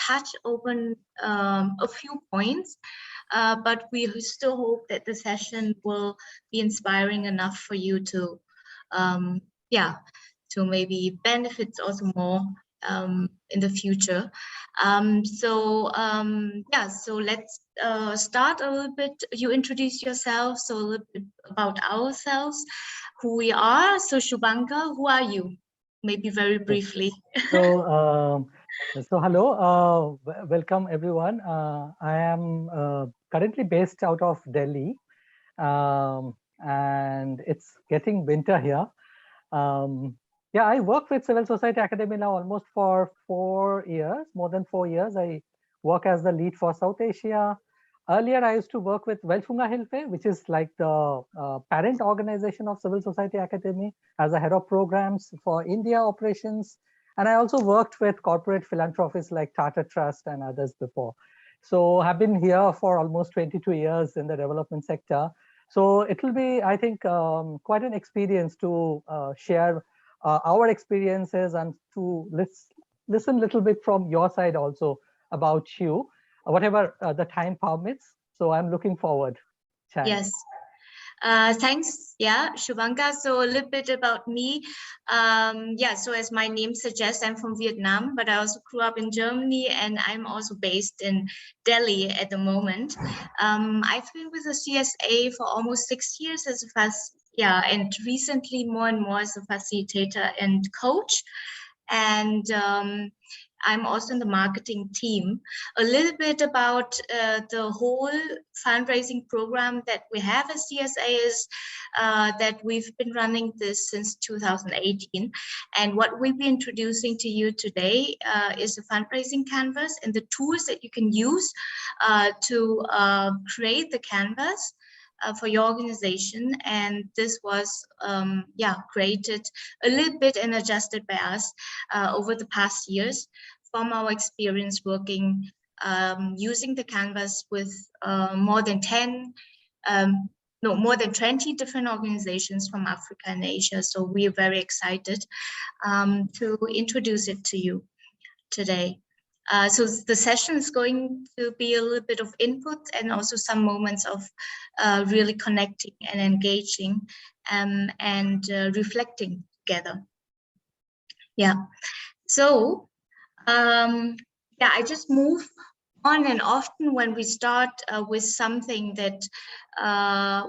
touch open a few points, but we still hope that the session will be inspiring enough for you to, to maybe benefit also more in the future. So let's start a little bit. You introduce yourself, so a little bit about ourselves, who we are. So Subhankar, who are you? Maybe very briefly. So hello, welcome everyone. I am currently based out of Delhi, and it's getting winter here. Yeah, I work with Civil Society Academy now almost for 4 years, more than 4 years. I work as the lead for South Asia. Earlier, I used to work with Welfunga Hilfe, which is like the parent organization of Civil Society Academy, as a head of programs for India operations. And I also worked with corporate philanthropists like Tata Trust and others before. So I've been here for almost 22 years in the development sector. So it will be, I think, quite an experience to share our experiences and to listen a little bit from your side also about you, whatever the time permits. So I'm looking forward. Trang. Yes. Thanks, Subhankar. So a little bit about me. So as my name suggests, I'm from Vietnam, but I also grew up in Germany, and I'm also based in Delhi at the moment. I've been with the CSA for almost 6 years as a and recently more and more as a facilitator and coach. And I'm also in the marketing team. A little bit about the whole fundraising program that we have at CSA is that we've been running this since 2018. And what we'll be introducing to you today is a fundraising canvas and the tools that you can use to create the canvas for your organization. And this was created a little bit and adjusted by us over the past years from our experience working using the canvas with more than 20 different organizations from Africa and Asia. So we are very excited to introduce it to you today. So the session is going to be a little bit of input and also some moments of really connecting and engaging and reflecting together. So I just move on, and often when we start with something that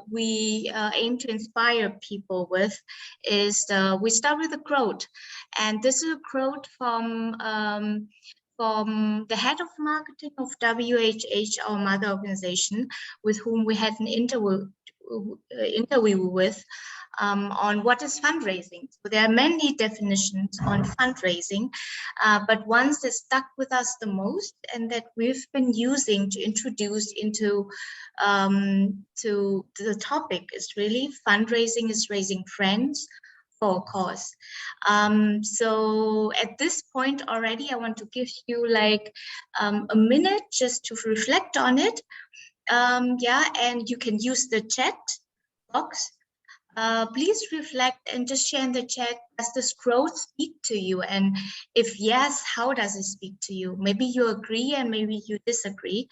we aim to inspire people with is we start with a quote. And this is a quote from the head of marketing of WHH, our mother organization, with whom we had an interview with on what is fundraising. So there are many definitions on fundraising, but ones that stuck with us the most and that we've been using to introduce into to the topic is really fundraising is raising friends for a cause. So at this point already, I want to give you like a minute just to reflect on it. And you can use the chat box. Please reflect and just share in the chat, does this quote speak to you? And if yes, how does it speak to you? Maybe you agree and maybe you disagree.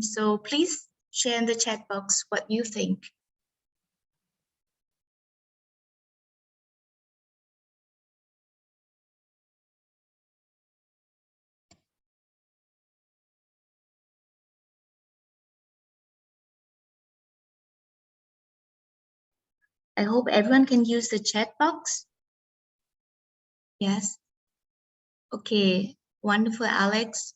So please share in the chat box what you think. I hope everyone can use the chat box. Yes. Okay, wonderful, Alex.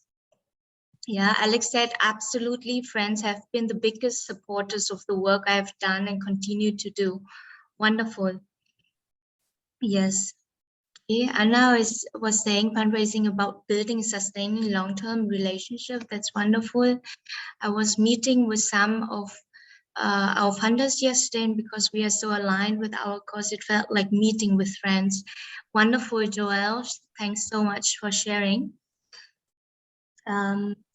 Yeah, Alex said, absolutely, friends have been the biggest supporters of the work I've done and continue to do. Wonderful. Yes. Okay, Anna was saying fundraising about building a sustaining long-term relationship. That's wonderful. I was meeting with some of our funders yesterday, and because we are so aligned with our cause, it felt like meeting with friends. Wonderful, Joelle. Thanks so much for sharing.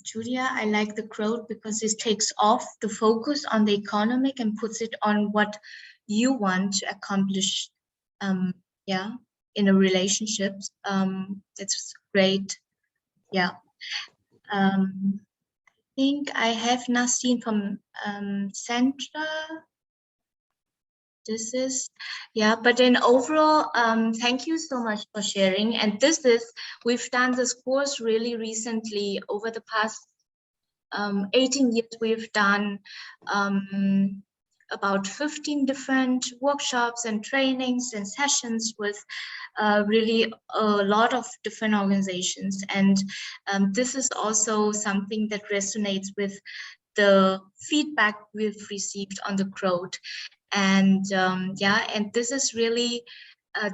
Julia, I like the quote because it takes off the focus on the economic and puts it on what you want to accomplish in a relationship. It's great. Yeah. I think I have not seen from Sandra. This is, yeah, but in overall, thank you so much for sharing. And we've done this course really recently. Over the past 18 years, we've done about 15 different workshops and trainings and sessions with really a lot of different organizations. And this is also something that resonates with the feedback we've received on the crowd. And yeah, and this is really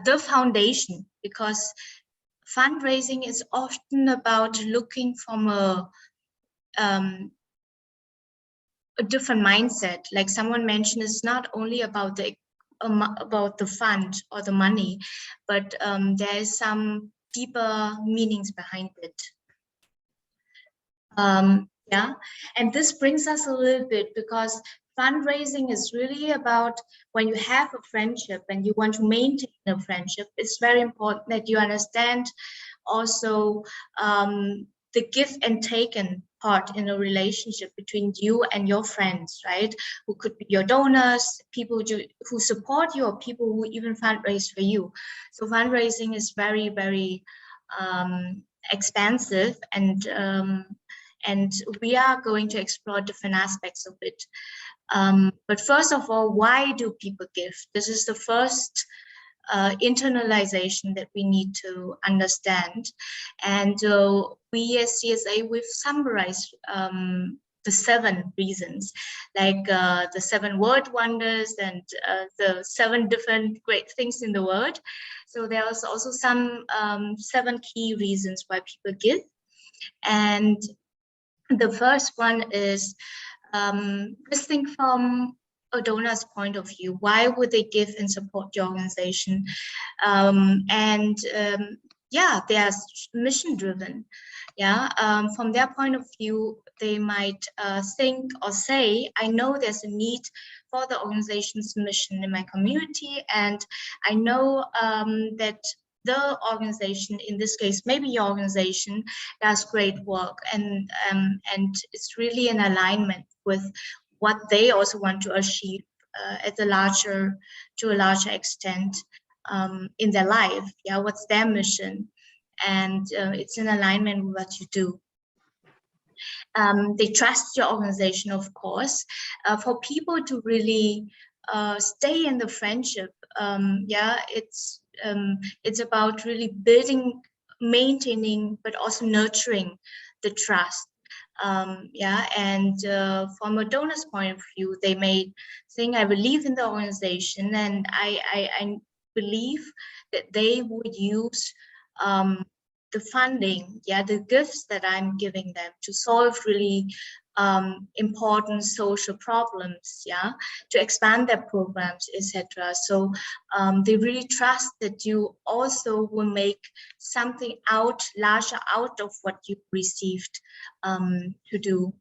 the foundation, because fundraising is often about looking from a different mindset. Like someone mentioned, it's not only about the fund or the money, but there is some deeper meanings behind it. Yeah, and this brings us a little bit, because fundraising is really about when you have a friendship and you want to maintain a friendship, it's very important that you understand also the give and taken part in a relationship between you and your friends, right? Who could be your donors, people who support you, or people who even fundraise for you. So fundraising is very, very expansive, and we are going to explore different aspects of it. But first of all, why do people give? This is the first internalization that we need to understand. And we as CSA, we've summarized the 7 reasons, like the 7 word wonders and the 7 different great things in the world. So there's also some 7 key reasons why people give. And the first one is just think from a donor's point of view. Why would they give and support your organization? Yeah, they are mission driven. Yeah, from their point of view, they might think or say, I know there's a need for the organization's mission in my community, and I know that the organization, in this case, maybe your organization, does great work, and it's really in alignment with what they also want to achieve to a larger extent in their life. Yeah, what's their mission, and it's in alignment with what you do. They trust your organization, of course. For people to really stay in the friendship, yeah, it's about really building, maintaining, but also nurturing the trust. Yeah, and from a donor's point of view, they may think, I believe in the organization, and I believe that they would use the funding, yeah, the gifts that I'm giving them to solve really important social problems, yeah, to expand their programs, etc. So they really trust that you also will make something larger out of what you received to do.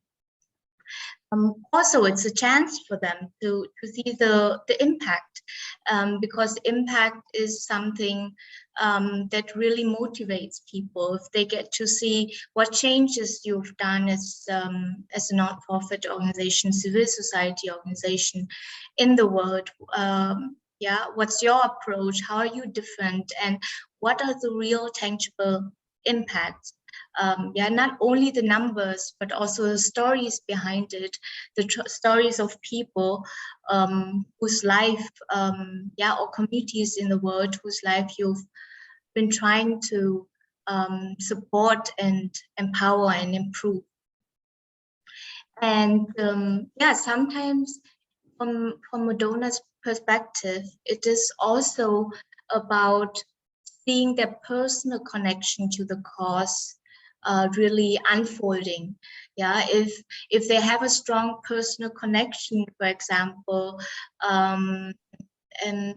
Also, it's a chance for them to see the impact, because impact is something that really motivates people. If they get to see what changes you've done as a not-profit organization, civil society organization in the world, yeah, what's your approach? How are you different? And what are the real tangible impacts? Yeah, not only the numbers, but also the stories behind it, the stories of people whose life, yeah, or communities in the world whose life you've been trying to support and empower and improve. And yeah, sometimes from a donor's perspective, it is also about seeing their personal connection to the cause really unfolding. Yeah, if they have a strong personal connection, for example, and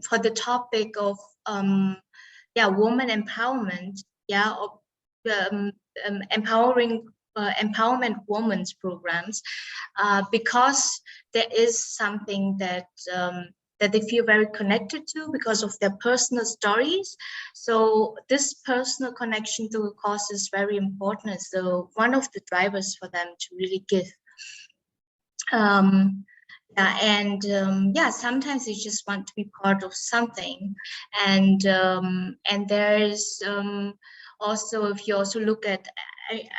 for the topic of yeah, woman empowerment, yeah, or empowerment women's programs, because there is something that that they feel very connected to because of their personal stories. So this personal connection to a cause is very important. So one of the drivers for them to really give. Yeah, and sometimes they just want to be part of something, and there's also, if you also look at,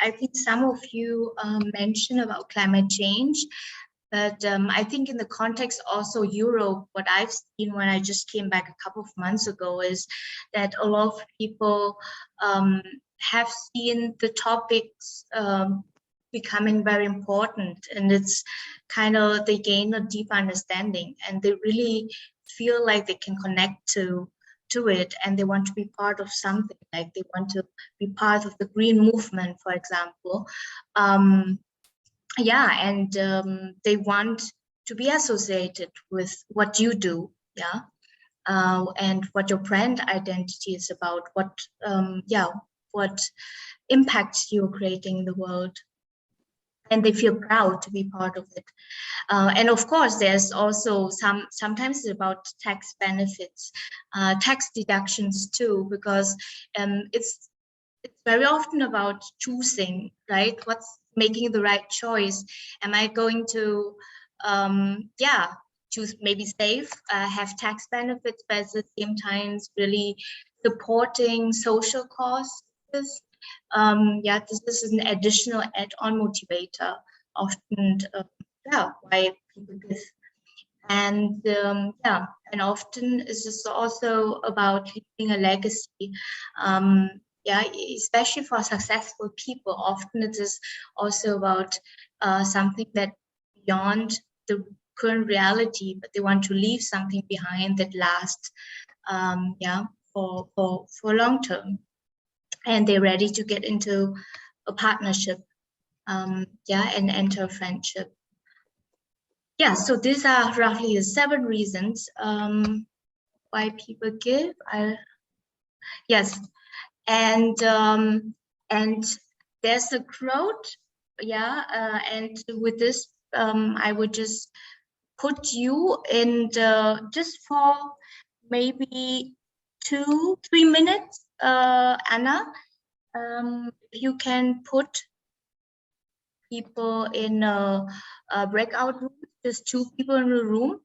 I think some of you mentioned about climate change, but I think in the context also Europe, what I've seen when I just came back a couple of months ago is that a lot of people have seen the topics becoming very important, and it's kind of, they gain a deep understanding and they really feel like they can connect to it, and they want to be part of something, like they want to be part of the green movement, for example. And they want to be associated with what you do, and what your brand identity is about, what impacts you're creating in the world, and they feel proud to be part of it. And of course, there's also sometimes it's about tax benefits, tax deductions too, because it's very often about choosing, right? What's making the right choice? Am I going to, choose maybe save, have tax benefits, but at the same time really supporting social causes? This is an additional add-on motivator, often, why people give. And and often it's just also about leaving a legacy. Especially for successful people, often it is also about something that beyond the current reality, but they want to leave something behind that lasts, for long term, and they're ready to get into a partnership, and enter a friendship. Yeah, so these are roughly the 7 reasons why people give. And there's a quote, and with this, I would just put you in just for maybe 2-3 minutes, Anna. You can put people in a breakout room, just 2 people in a room,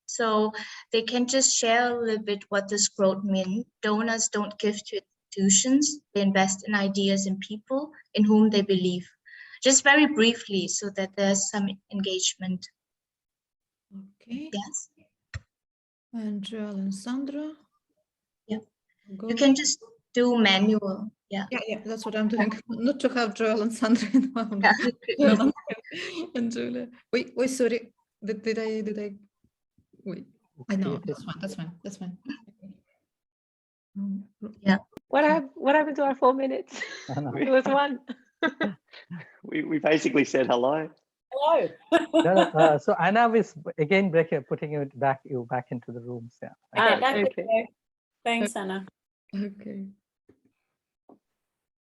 so they can just share a little bit what this quote means. Donors don't give to institutions, they invest in ideas and people in whom they believe. Just very briefly, so that there's some engagement. Okay. Yes. And Joel and Sandra. Yeah. Go. You can just do manual. Yeah, that's what I'm doing. Not to have Joel and Sandra in one. Yeah. And Julia. Wait, sorry. Did I? Wait. I know. That's fine. Yeah. What happened to our 4 minutes? It was 1. We basically said hello. Hello. So Anna is again putting you back into the rooms. Okay, Back okay. we go. Thanks, Anna. Okay.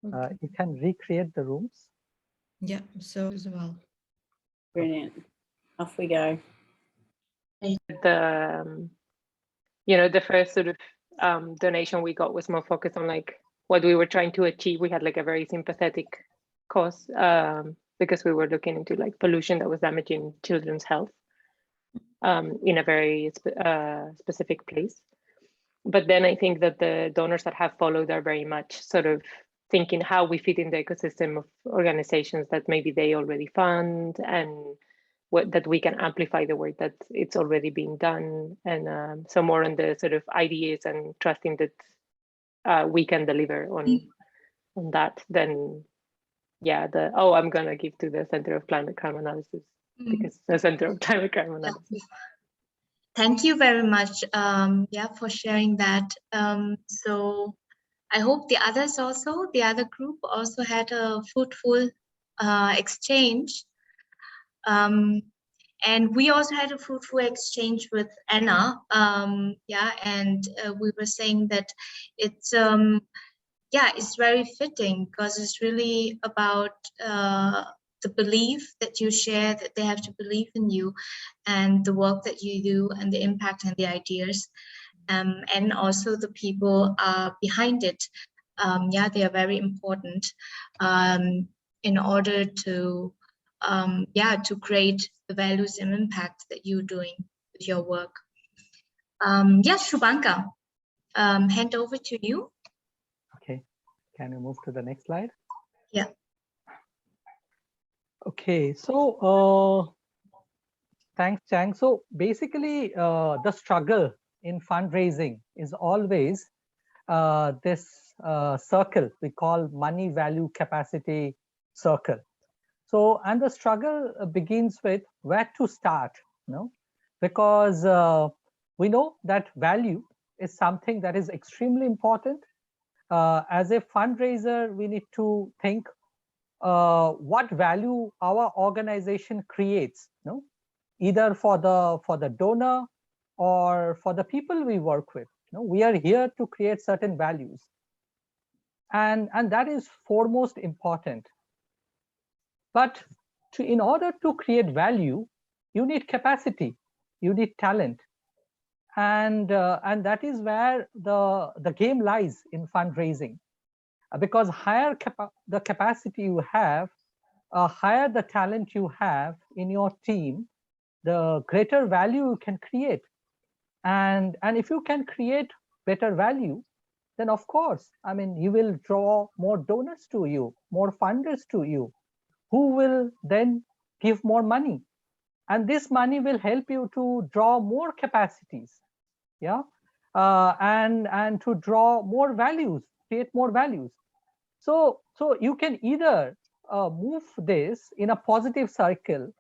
You can recreate the rooms. Yeah, so as well. Brilliant. Off we go. The the first sort of donation we got was more focused on like what we were trying to achieve. We had like a very sympathetic cause, because we were looking into like pollution that was damaging children's health in a very specific place. But then I think that the donors that have followed are very much sort of thinking how we fit in the ecosystem of organizations that maybe they already fund, and that we can amplify the work that it's already being done. And so more on the sort of ideas and trusting that we can deliver on that, then I'm gonna give to the Center of Climate Crime Analysis, because the Center of Climate Crime Analysis. Thank you very much, for sharing that. So I hope the other group also had a fruitful exchange. And we also had a fruitful exchange with Anna. And we were saying that it's it's very fitting, because it's really about the belief that you share, that they have to believe in you and the work that you do and the impact and the ideas. And also the people behind it. Yeah, they are very important in order to, to create the values and impact that you're doing with your work. Subhankar, hand over to you. Okay, can you move to the next slide? Yeah. Okay, so thanks, Trang. So basically, the struggle in fundraising is always this circle we call money, value, capacity circle. So, and the struggle begins with where to start, because we know that value is something that is extremely important. As a fundraiser, we need to think what value our organization creates, either for the donor or for the people we work with. We are here to create certain values, and that is foremost important. But in order to create value, you need capacity, you need talent, and that is where the game lies in fundraising. Because higher the capacity you have, higher the talent you have in your team, the greater value you can create. And if you can create better value, then of course, I mean, you will draw more donors to you, more funders to you, who will then give more money. And this money will help you to draw more capacities, yeah, and to draw more values, create more values. So you can either move this in a positive circle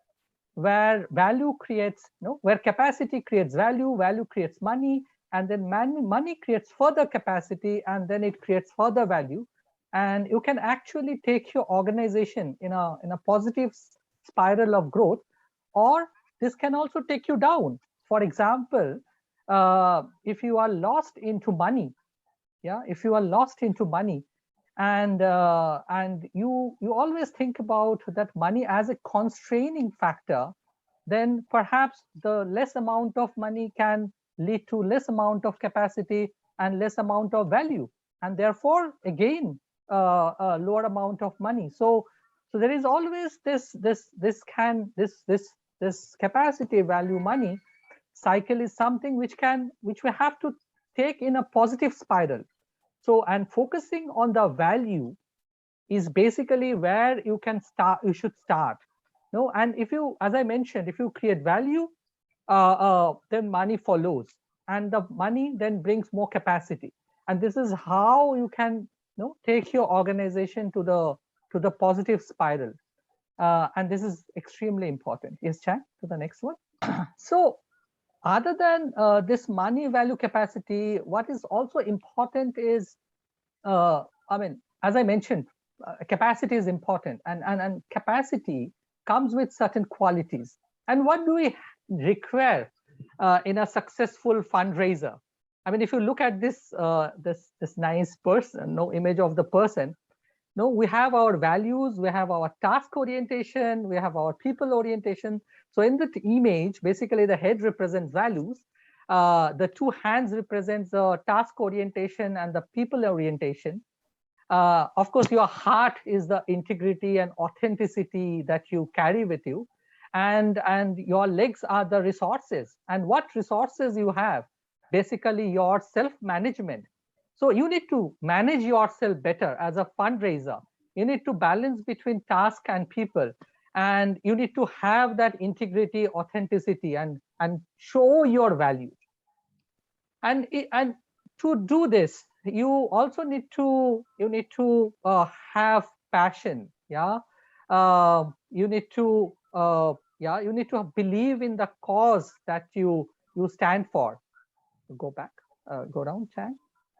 where value creates, where capacity creates value, value creates money, and then money creates further capacity, and then it creates further value. And you can actually take your organization in a positive spiral of growth, or this can also take you down. For example, if you are lost into money, yeah, if you are lost into money, and you always think about that money as a constraining factor, then perhaps the less amount of money can lead to less amount of capacity and less amount of value, and therefore again a lower amount of money. So there is always this capacity, value, money cycle is something which we have to take in a positive spiral. So, and focusing on the value is basically where you can start, you should start. And if you, as I mentioned, if you create value, then money follows, and the money then brings more capacity. And this is how you can take your organization to the positive spiral. And this is extremely important. Yes, Trang, to the next one. So other than this money, value, capacity, what is also important is, I mean, as I mentioned, capacity is important, and capacity comes with certain qualities. And what do we require in a successful fundraiser? I mean, if you look at this this nice person, image of the person, we have our values, we have our task orientation, we have our people orientation. So in the image, basically the head represents values, the two hands represents the task orientation and the people orientation. Of course, your heart is the integrity and authenticity that you carry with you, and your legs are the resources. And what resources you have? Basically your self-management. So you need to manage yourself better as a fundraiser. You need to balance between task and people, and you need to have that integrity, authenticity, and show your value. And to do this, you also need to have passion. Yeah, you need to you need to believe in the cause that you stand for. Go back, go down, Trang.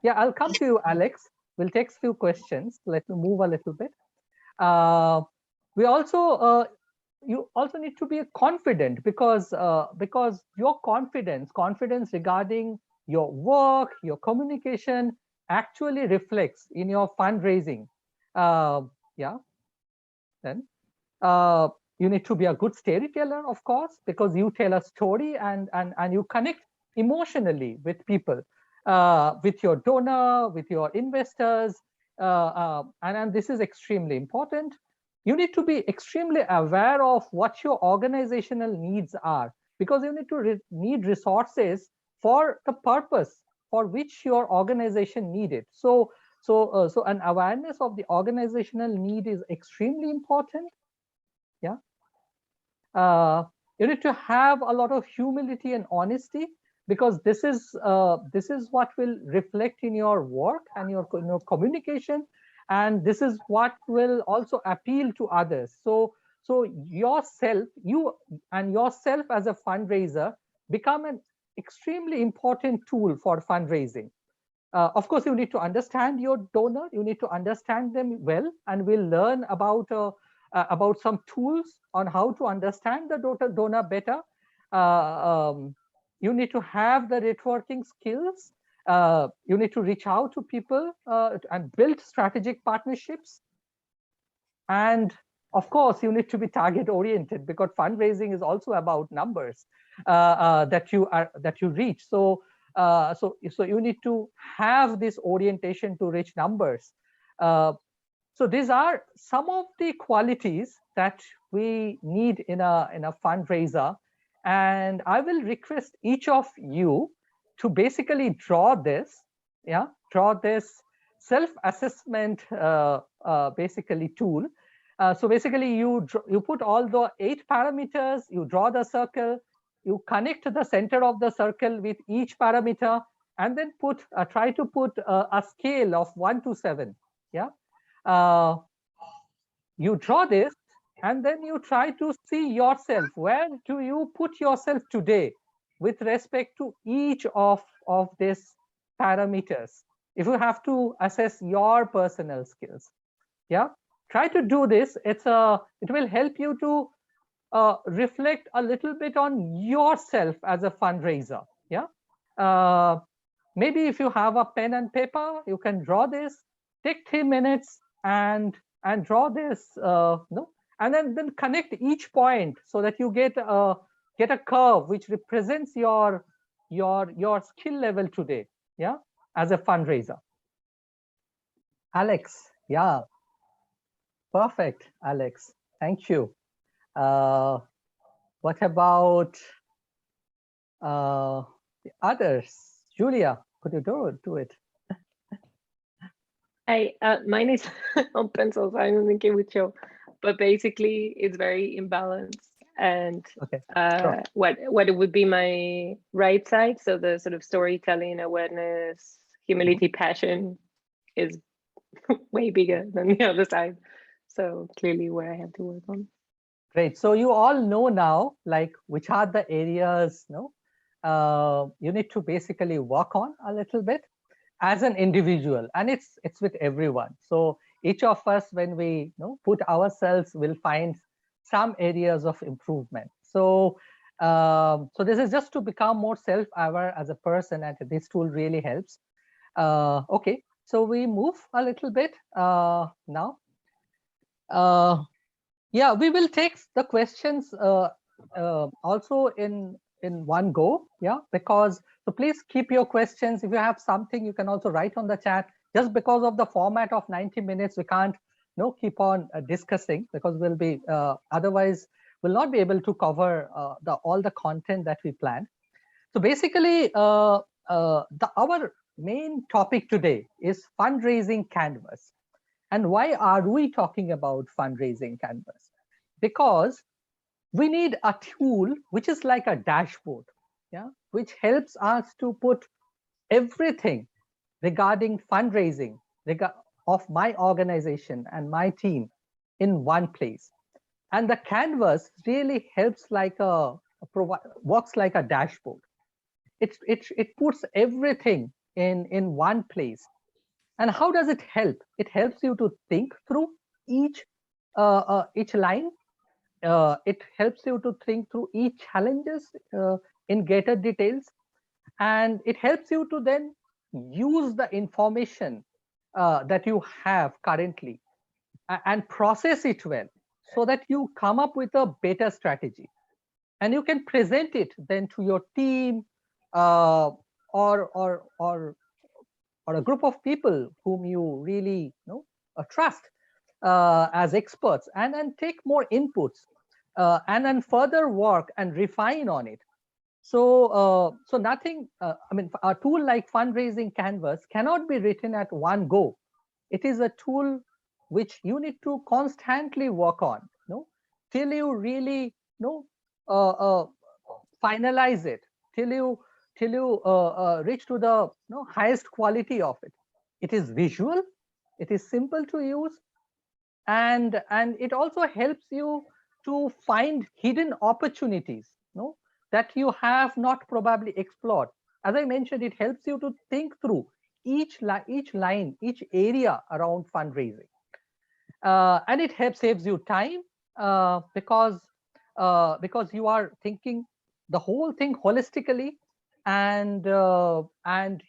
Yeah, I'll come to you, Alex. We'll take a few questions. Let me move a little bit. We also you also need to be confident, because your confidence regarding your work, your communication actually reflects in your fundraising. Yeah. Then You need to be a good storyteller, of course, because you tell a story and you connect emotionally with people, with your donor, with your investors, and this is extremely important. You need to be extremely aware of what your organizational needs are, because you need to need resources for the purpose for which your organization needed. So an awareness of the organizational need is extremely important. Yeah. You need to have a lot of humility and honesty, because this is what will reflect in your work and your communication, and this is what will also appeal to others. So yourself as a fundraiser become an extremely important tool for fundraising. Of course, you need to understand your donor. You need to understand them well, and we'll learn about some tools on how to understand the donor better. You need to have the networking skills. You need to reach out to people and build strategic partnerships. And of course, you need to be target oriented, because fundraising is also about numbers that you reach. So you need to have this orientation to reach numbers. So these are some of the qualities that we need in a fundraiser, and I will request each of you to basically draw this self-assessment basically tool. So basically, you put all the 8 parameters, you draw the circle, you connect the center of the circle with each parameter, and then try to put a scale of 1 to 7. Yeah. You draw this, and then you try to see yourself. Where do you put yourself today with respect to each of these parameters? If you have to assess your personal skills, yeah, try to do this. It will help you to reflect a little bit on yourself as a fundraiser. Yeah. Maybe if you have a pen and paper, you can draw this. Take 3 minutes and draw this, and then connect each point so that you get a curve which represents your skill level today. Yeah, as a fundraiser. Alex, yeah, perfect, Alex. Thank you. What about the others? Julia, could you do it? Mine is on pencil, so I don't think it would show. But basically, it's very imbalanced. And okay, sure. What it would be my right side, so the sort of storytelling, awareness, humility, passion is way bigger than the other side. So clearly where I have to work on. Great. So you all know now, like, which are the areas you need to basically work on a little bit as an individual, and it's with everyone. So each of us, when we put ourselves, will find some areas of improvement. So so this is just to become more self-aware as a person, and this tool really helps. Okay, so we move a little bit now. Yeah, we will take the questions also in one go. Yeah, because so please keep your questions. If you have something, you can also write on the chat. Just because of the format of 90 minutes, we can't keep on discussing, because we'll be otherwise we'll not be able to cover all the content that we planned. So basically, our main topic today is fundraising canvas. And why are we talking about fundraising canvas? Because we need a tool which is like a dashboard, yeah, which helps us to put everything regarding fundraising of my organization and my team in one place. And the canvas really helps works like a dashboard. It puts everything in one place. And how does it help? It helps you to think through each line. It helps you to think through each challenges in greater details, and it helps you to then use the information that you have currently and process it well. so that you come up with a better strategy, and you can present it then to your team, or a group of people whom you really trust as experts, and then take more inputs, and then further work and refine on it. So nothing, I mean, a tool like fundraising canvas cannot be written at one go. It is a tool which you need to constantly work on, till you really finalize it, till you reach to the highest quality of it. It is visual, it is simple to use, and it also helps you to find hidden opportunities that you have not probably explored. As I mentioned, it helps you to think through each line, each area around fundraising, and it saves you time, because you are thinking the whole thing holistically, and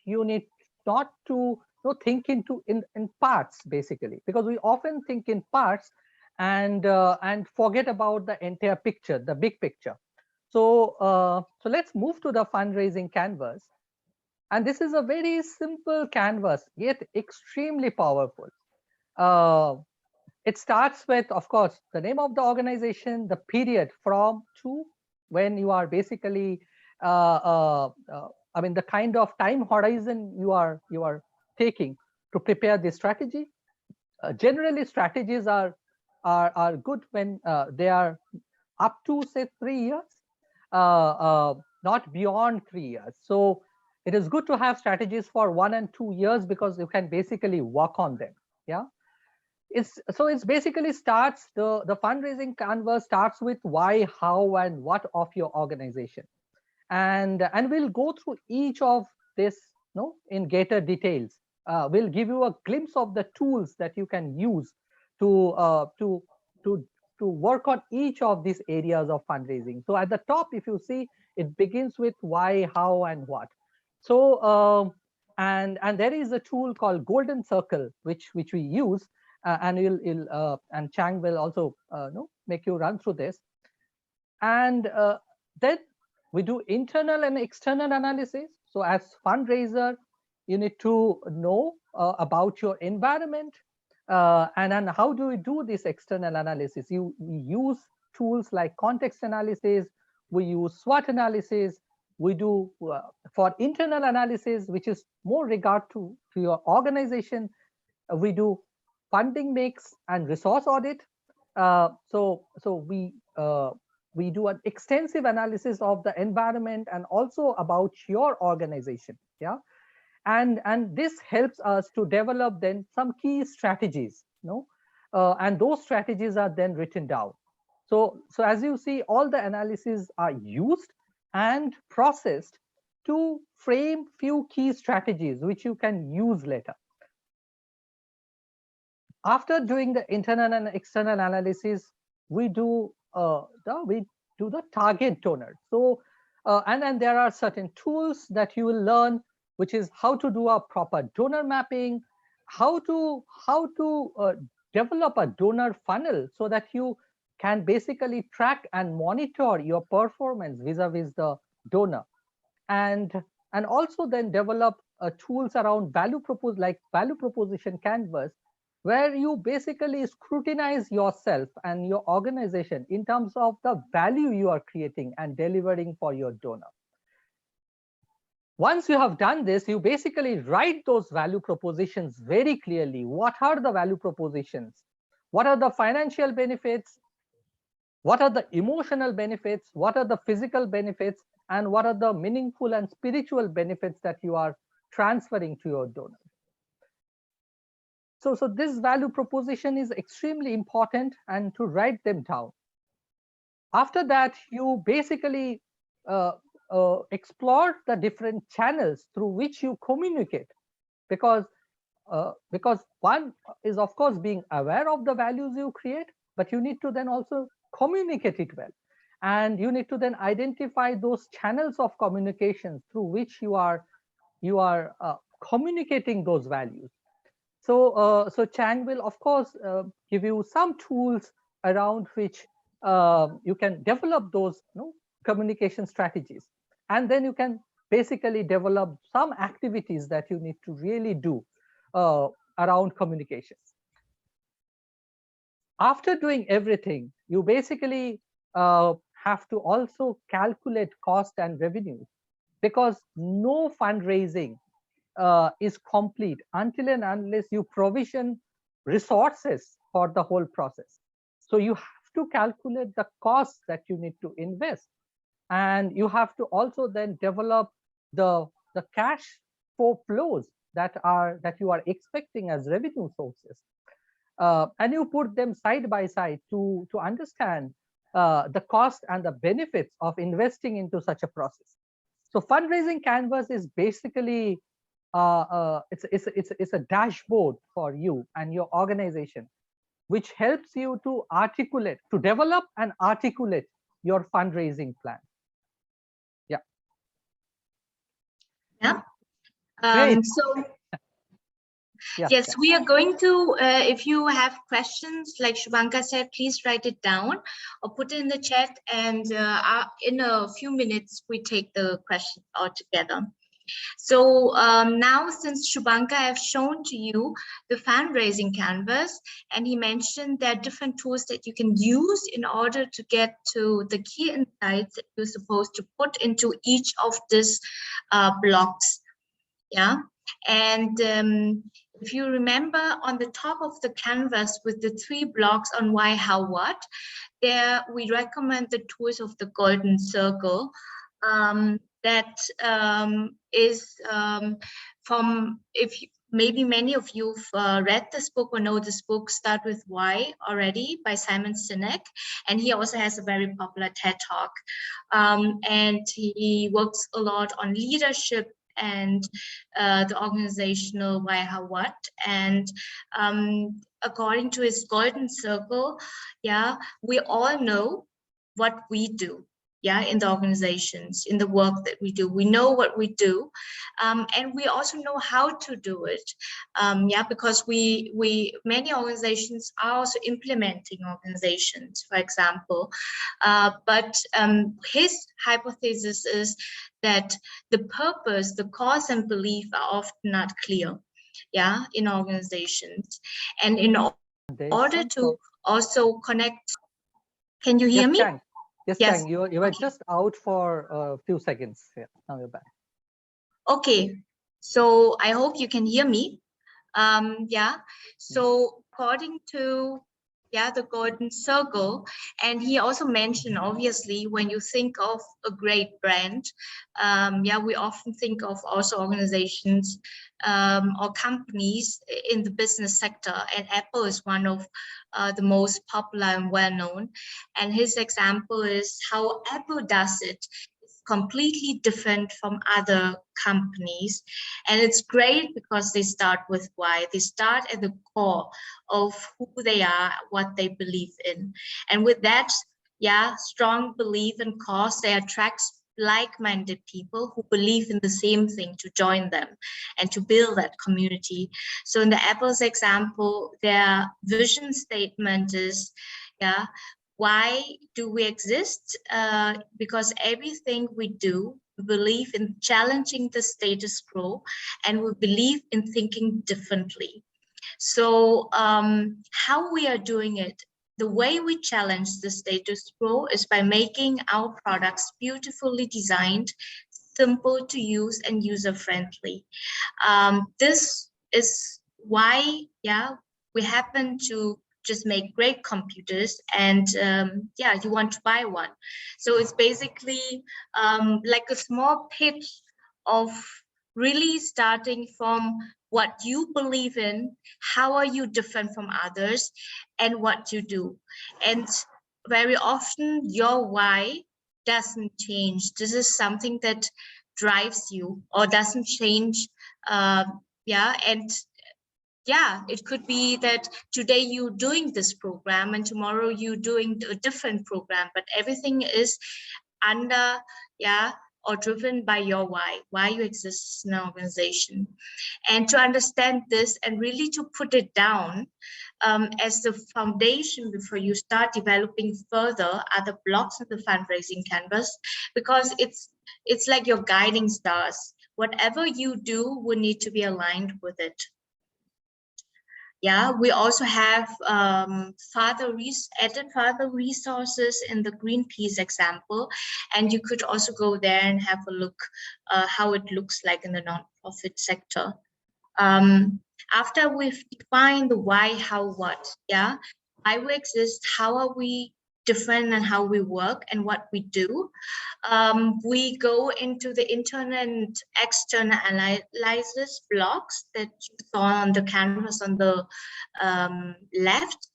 you need not to think in parts, basically, because we often think in parts and forget about the entire picture, the big picture. So let's move to the fundraising canvas. And this is a very simple canvas, yet extremely powerful. It starts with, of course, the name of the organization, the period from to when you are basically, I mean, the kind of time horizon you are taking to prepare the strategy. Generally, strategies are good when they are up to, say, 3 years, not beyond 3 years. So it is good to have strategies for 1 and 2 years, because you can basically work on them. Yeah. It's basically starts, the fundraising canvas starts with why, how, and what of your organization, and we'll go through each of this in greater details. We'll give you a glimpse of the tools that you can use to work on each of these areas of fundraising. So at the top, if you see, it begins with why, how, and what. So and there is a tool called Golden Circle, which we use. And and Trang will also make you run through this. And then we do internal and external analysis. So as fundraiser, you need to know about your environment, and then how do we do this external analysis? We use tools like context analysis, we use SWOT analysis, we do for internal analysis, which is more regard to your organization, we do funding mix and resource audit. So we do an extensive analysis of the environment and also about your organization. Yeah, and this helps us to develop then some key strategies. And those strategies are then written down. So as you see, all the analyses are used and processed to frame few key strategies which you can use later. After doing the internal and external analysis, we do the target donor. So and then there are certain tools that you will learn, which is how to do a proper donor mapping, how to develop a donor funnel so that you can basically track and monitor your performance vis-a-vis the donor, and also then develop tools around value proposition canvas, where you basically scrutinize yourself and your organization in terms of the value you are creating and delivering for your donor. Once you have done this, you basically write those value propositions very clearly. What are the value propositions? What are the financial benefits? What are the emotional benefits? What are the physical benefits? And what are the meaningful and spiritual benefits that you are transferring to your donor? So this value proposition is extremely important, and to write them down. After that, you basically explore the different channels through which you communicate, because one is, of course, being aware of the values you create, but you need to then also communicate it well, and you need to then identify those channels of communication through which you are communicating those values. So Trang will, of course, give you some tools around which you can develop those communication strategies. And then you can basically develop some activities that you need to really do around communications. After doing everything, you basically have to also calculate cost and revenue, because no fundraising is complete until and unless you provision resources for the whole process. So you have to calculate the costs that you need to invest, and you have to also then develop the cash flows that you are expecting as revenue sources. And you put them side by side to understand the cost and the benefits of investing into such a process. So fundraising canvas is basically it's a dashboard for you and your organization, which helps you to develop and articulate your fundraising plan. Yeah. Yeah. Great. So Yeah, yes, yeah. we are going to, if you have questions, like Subhankar said, please write it down or put it in the chat, and in a few minutes, we take the questions all together. So now, since Subhankar have shown to you the fundraising canvas, and he mentioned there are different tools that you can use in order to get to the key insights that you're supposed to put into each of these blocks. Yeah, and if you remember, on the top of the canvas with the 3 blocks on why, how, what, there we recommend the tools of the golden circle. That is from, maybe many of you've read this book or know this book, Start With Why, already, by Simon Sinek, and he also has a very popular TED Talk, and he works a lot on leadership and the organizational why, how, what, and according to his golden circle, yeah, we all know what we do, yeah, in the organizations, in the work that we do. We know what we do, and we also know how to do it, yeah, because many organizations are also implementing organizations, for example, but his hypothesis is that the purpose, the cause and belief are often not clear, yeah, in organizations, and in order to also connect. Can you hear me? Trang. Yes, Yes. Trang, you were just out for a few seconds. Yeah, now you're back. Okay, so I hope you can hear me. Yeah, so according to, yeah, the golden circle, and he also mentioned, obviously, when you think of a great brand, yeah, we often think of also organizations or companies in the business sector, and Apple is one of the most popular and well-known, and his example is how Apple does it. Completely different from other companies, and it's great because they start with why. They start at the core of who they are, what they believe in, and with that, yeah, strong belief and cause, they attract like-minded people who believe in the same thing to join them and to build that community. So in the Apple's example, their vision statement is, yeah, why do we exist? Because everything we do, we believe in challenging the status quo, and we believe in thinking differently. So how we are doing it, the way we challenge the status quo is by making our products beautifully designed, simple to use, and user-friendly. This is why, yeah, we happen to just make great computers, and yeah, you want to buy one. So it's basically like a small pitch of really starting from what you believe in, how are you different from others, and what you do. And very often your why doesn't change. This is something that drives you or doesn't change. Yeah, and yeah, it could be that today you're doing this program and tomorrow you're doing a different program, but everything is under, yeah, or driven by your why you exist as an organization. And to understand this and really to put it down as the foundation before you start developing further other blocks of the fundraising canvas, because it's like your guiding stars. Whatever you do will need to be aligned with it. Yeah, we also have added further resources in the Greenpeace example, and you could also go there and have a look how it looks like in the nonprofit sector. After we've defined the why, how, what, yeah, why we exist, how are we different and how we work and what we do, we go into the internal and external analysis blocks that you saw on the canvas on the left.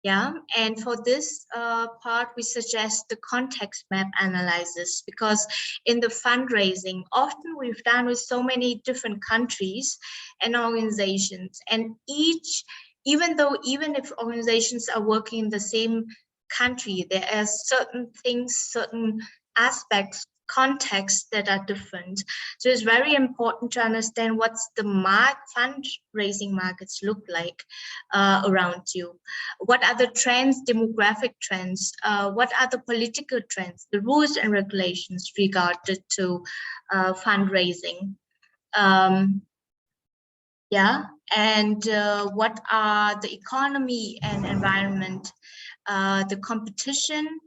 Yeah, and for this part, we suggest the context map analysis, because in the fundraising, often we've done with so many different countries and organizations, and even if organizations are working in the same country, there are certain things, certain aspects, contexts that are different. So it's very important to understand what's the fundraising markets look like around you. What are the trends, demographic trends? What are the political trends, the rules and regulations regarded to fundraising? Yeah, and what are the economy and environment, the competition,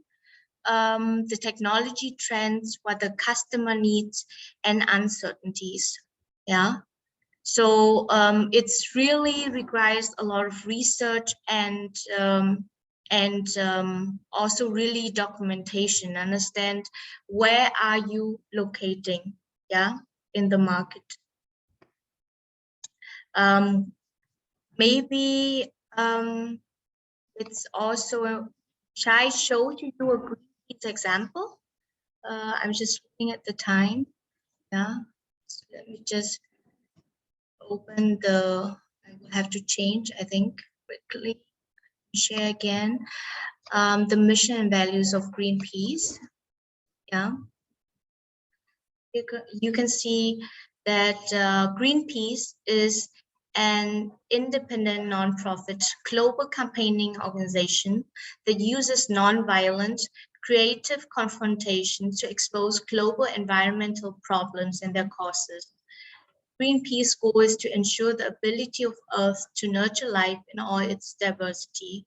the technology trends, what the customer needs, and uncertainties. Yeah, so it's really requires a lot of research and also really documentation. Understand where are you locating, yeah, in the market. Maybe it's also, Shai showed you a Greenpeace example. I'm just looking at the time. Yeah, so let me just open the, I will have to change, I think, quickly. Share again the mission and values of Greenpeace. Yeah, you can see that Greenpeace is an independent nonprofit global campaigning organization that uses nonviolent, creative confrontation to expose global environmental problems and their causes. Greenpeace's goal is to ensure the ability of Earth to nurture life in all its diversity.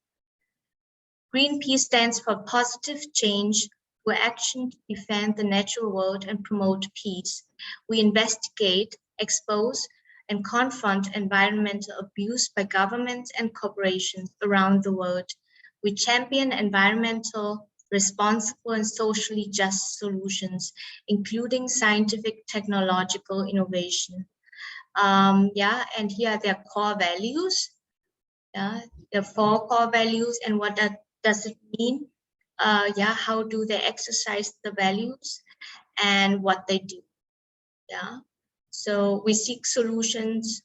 Greenpeace stands for positive change through action to defend the natural world and promote peace. We investigate, expose, and confront environmental abuse by governments and corporations around the world. We champion environmental, responsible, and socially just solutions, including scientific, technological innovation. Yeah, and here are their core values. Yeah, the 4 core values, and what does it mean? Yeah, how do they exercise the values and what they do? Yeah, so we seek solutions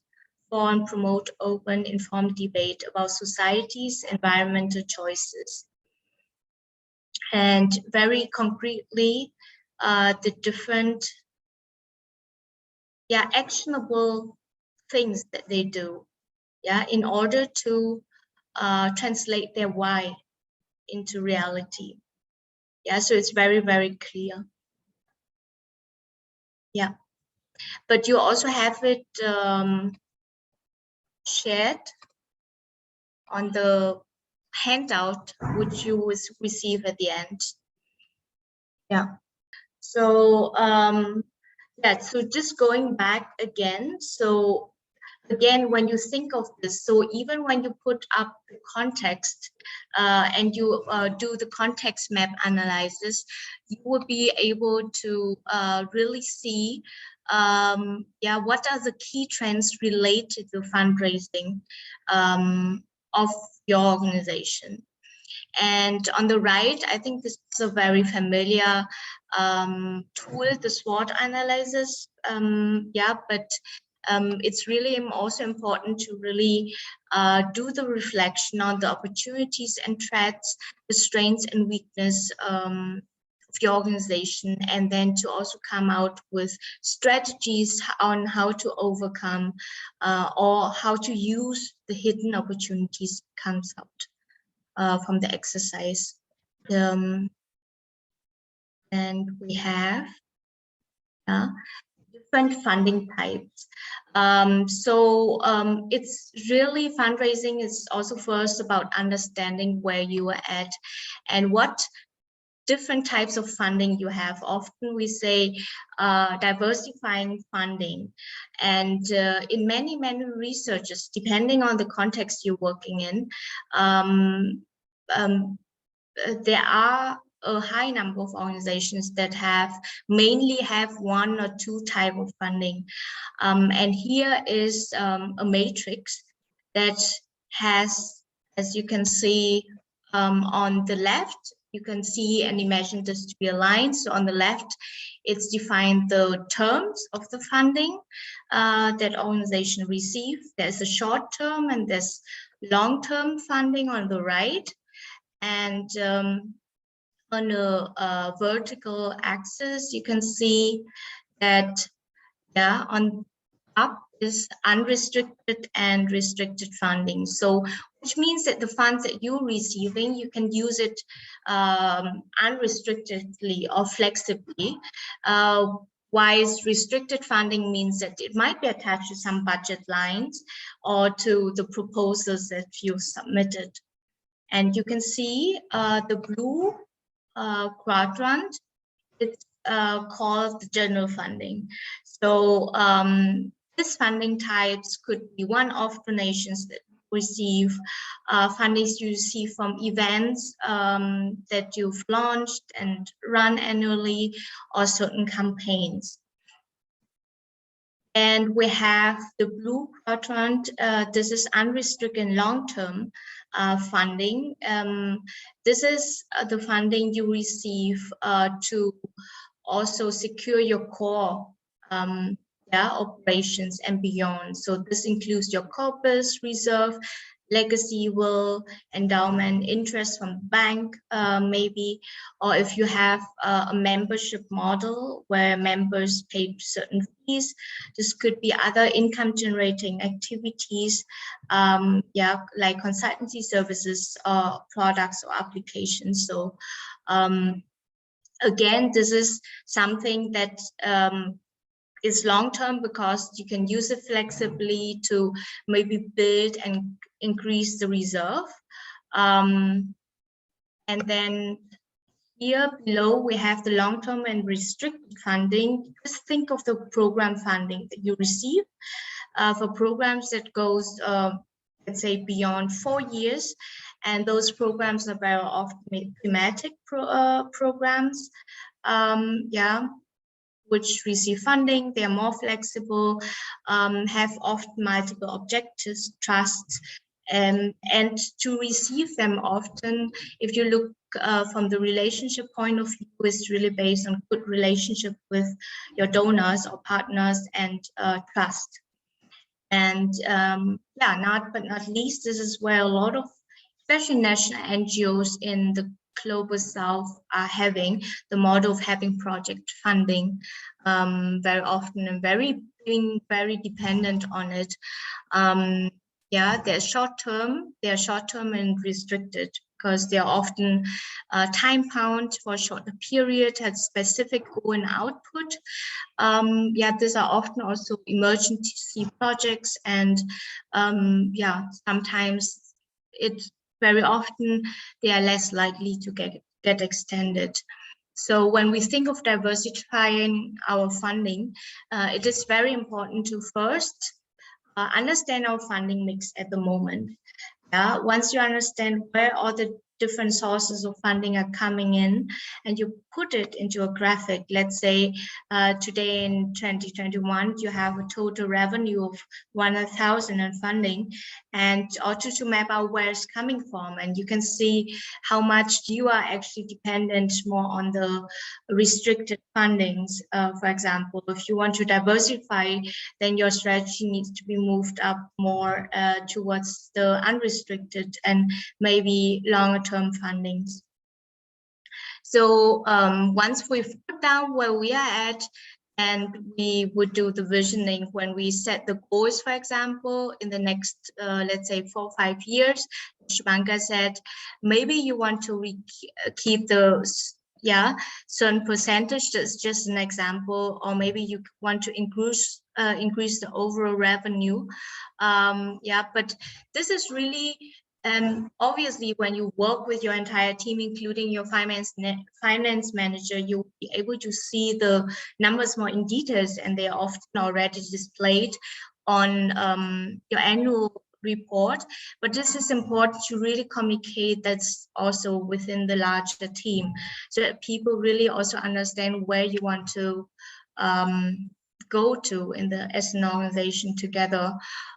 for and promote open, informed debate about society's environmental choices. And very concretely, the different, yeah, actionable things that they do, yeah, in order to translate their why into reality. Yeah, so it's very, very clear. Yeah, but you also have it shared on the handout which you will receive at the end. Yeah, so yeah, so just going back again, so again, when you think of this, so even when you put up the context and you do the context map analysis, you will be able to really see, yeah, what are the key trends related to fundraising of your organization. And on the right, I think this is a very familiar tool, the SWOT analysis. Yeah, but it's really also important to really do the reflection on the opportunities and threats, the strengths and weakness your organization, and then to also come out with strategies on how to overcome or how to use the hidden opportunities that comes out from the exercise. And we have different funding types. It's really, fundraising is also first about understanding where you are at and what different types of funding you have. Often we say diversifying funding, and in many researches, depending on the context you're working in, there are a high number of organizations that mainly have one or two type of funding. And here is a matrix that has, as you can see on the left, you can see and imagine this to be a line. So on the left, it's defined the terms of the funding that organization receives. There's a short term and there's long-term funding on the right. And on a vertical axis, you can see that on up is unrestricted and restricted funding. So which means that the funds that you're receiving, you can use it unrestrictedly or flexibly. Whilst restricted funding means that it might be attached to some budget lines or to the proposals that you've submitted. And you can see the blue quadrant, it's called the general funding. So this funding types could be one-off donations that receive, fundings you receive from events that you've launched and run annually, or certain campaigns. And we have the blue quadrant. This is unrestricted long-term funding. This is the funding you receive to also secure your core operations and beyond. So this includes your corpus, reserve, legacy, will, endowment, interest from the bank, maybe, or if you have a membership model where members pay certain fees, this could be other income generating activities, like consultancy services, products or applications. So again, this is something that is long-term because you can use it flexibly to maybe build and increase the reserve. And then here below, we have the long-term and restricted funding. Just think of the program funding that you receive for programs that goes, let's say, beyond 4 years. And those programs are very often thematic programs. Which receive funding, they are more flexible, have often multiple objectives, trusts, and to receive them often, if you look from the relationship point of view, is really based on good relationship with your donors or partners and trust. And not least, this is where a lot of, especially national NGOs in the Global South are having the model of having project funding very often and being very dependent on it. They're short-term and restricted because they're often time-bound for a shorter period, have specific goal and output. These are often also emergency projects, and sometimes very often they are less likely to get extended. So when we think of diversifying our funding, it is very important to first understand our funding mix at the moment. Once you understand where all the different sources of funding are coming in, and you put it into a graphic, let's say today in 2021, you have a total revenue of 100,000 in funding, and also to map out where it's coming from, and you can see how much you are actually dependent more on the restricted fundings. For example, if you want to diversify, then your strategy needs to be moved up more towards the unrestricted and maybe longer term fundings. So once we've put down where we are at, and we would do the visioning when we set the goals, for example, in the next, let's say 4 or 5 years. Subhankar said, maybe you want to keep those, certain percentage. That's just an example, or maybe you want to increase the overall revenue. But this is really, obviously, when you work with your entire team, including your finance manager, you'll be able to see the numbers more in details, and they are often already displayed on your annual report. But this is important to really communicate that's also within the larger team, so that people really also understand where you want to go to as an organization together,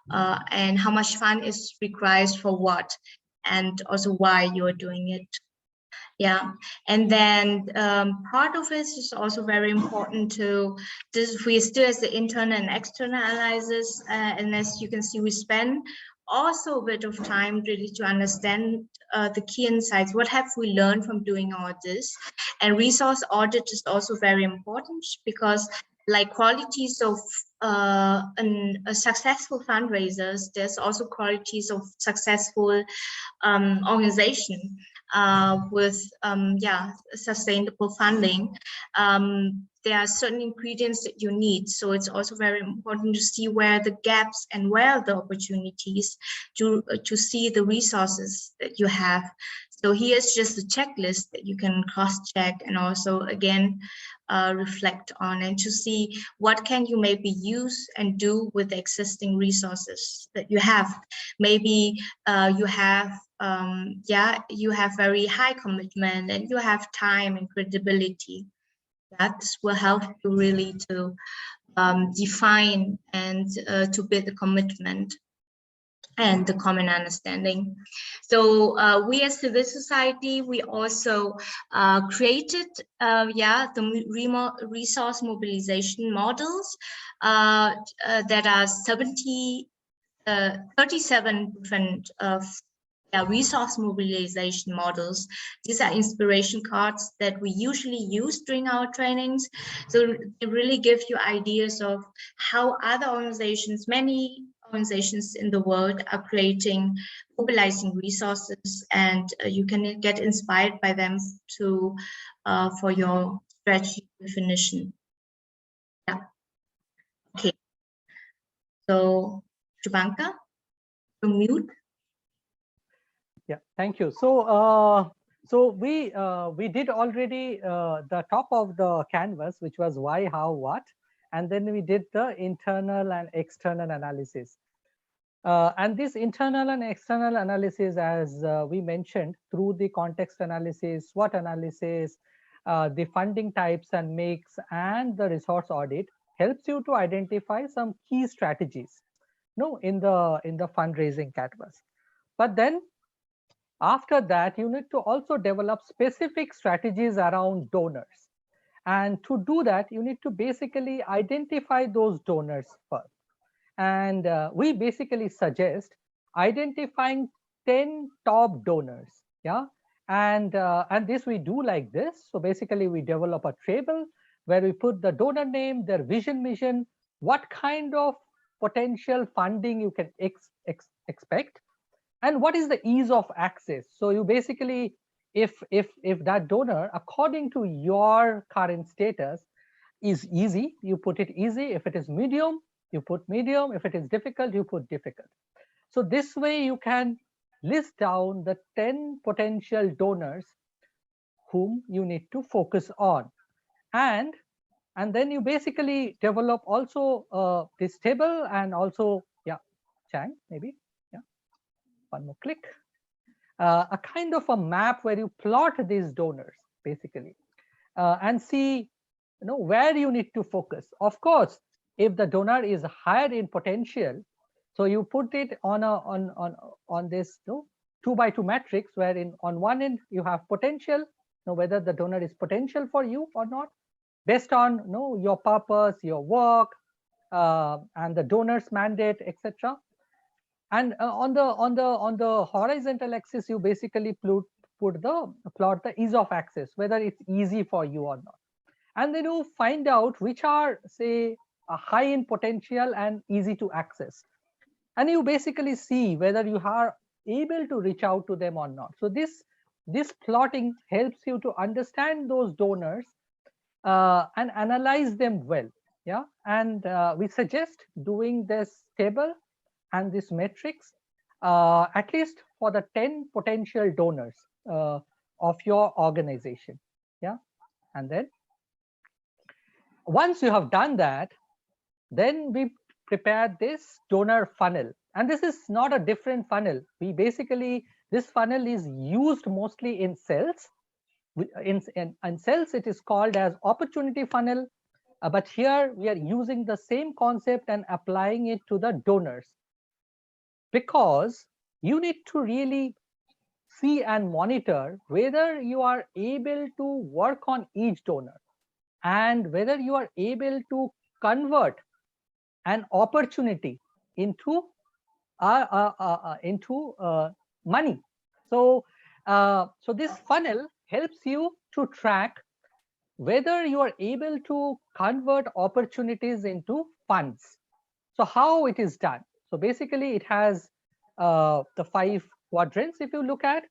and how much fun is required for what, and also why you are doing it. And then part of it is also very important to this. We still as the internal and external analysis, and as you can see, we spend also a bit of time really to understand the key insights. What have we learned from doing all this? And resource audit is also very important, because like qualities of a successful fundraisers, there's also qualities of successful organization with sustainable funding. There are certain ingredients that you need, so it's also very important to see where the gaps and where are the opportunities to see the resources that you have. So here's just a checklist that you can cross-check and also again reflect on, and to see what can you maybe use and do with the existing resources that you have. Maybe you have very high commitment, and you have time and credibility. That will help you really to define and to build the commitment and the common understanding. So we as civil society, we also created the resource mobilization models that are 37 different resource mobilization models. These are inspiration cards that we usually use during our trainings. So they really give you ideas of how other organizations, many organizations in the world, are mobilizing resources, and you can get inspired by them to for your strategy definition. Okay. So Subhankar, you're mute. Yeah, thank you. So we did already the top of the canvas, which was why, how, what, and then we did the internal and external analysis. And this internal and external analysis, as we mentioned, through the context analysis, SWOT analysis, the funding types and makes, and the resource audit, helps you to identify some key strategies, in the fundraising canvas. But then after that, you need to also develop specific strategies around donors. And to do that, you need to basically identify those donors first. And we basically suggest identifying 10 top donors. And this we do like this. So basically we develop a table where we put the donor name, their vision, mission, what kind of potential funding you can expect, and what is the ease of access. So you basically, if that donor, according to your current status, is easy, you put it easy. If it is medium, you put medium. If it is difficult, you put difficult. So this way you can list down the 10 potential donors whom you need to focus on. And then you basically develop also this table, and also, Trang, maybe, one more click, a kind of a map where you plot these donors basically, and see where you need to focus. Of course, if the donor is higher in potential, so you put it on this 2x2 matrix, wherein on one end you have potential, whether the donor is potential for you or not, based on your purpose, your work, and the donor's mandate, etc. And on the horizontal axis, you basically plot the ease of access, whether it's easy for you or not. And then you find out which are, say, high in potential and easy to access. And you basically see whether you are able to reach out to them or not. So this plotting helps you to understand those donors and analyze them well. Yeah, and we suggest doing this table and this matrix at least for the 10 potential donors of your organization. Yeah, and then once you have done that, then we prepare this donor funnel. And this is not a different funnel. We basically, this funnel is used mostly in sales. In sales, it is called as opportunity funnel. But here we are using the same concept and applying it to the donors, because you need to really see and monitor whether you are able to work on each donor and whether you are able to convert an opportunity into money. So so this funnel helps you to track whether you are able to convert opportunities into funds. So how it is done? So basically it has the 5 quadrants if you look at.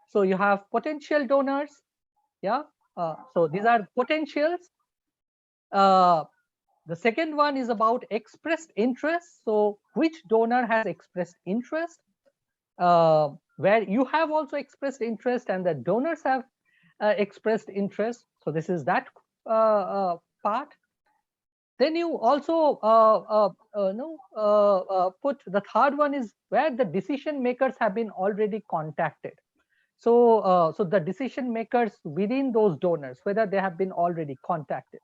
So you have potential donors. Yeah. So these are potentials. The second one is about expressed interest. So which donor has expressed interest? Where you have also expressed interest and the donors have expressed interest. So this is that part. Then you also put the third one is where the decision makers have been already contacted. So so the decision makers within those donors, whether they have been already contacted.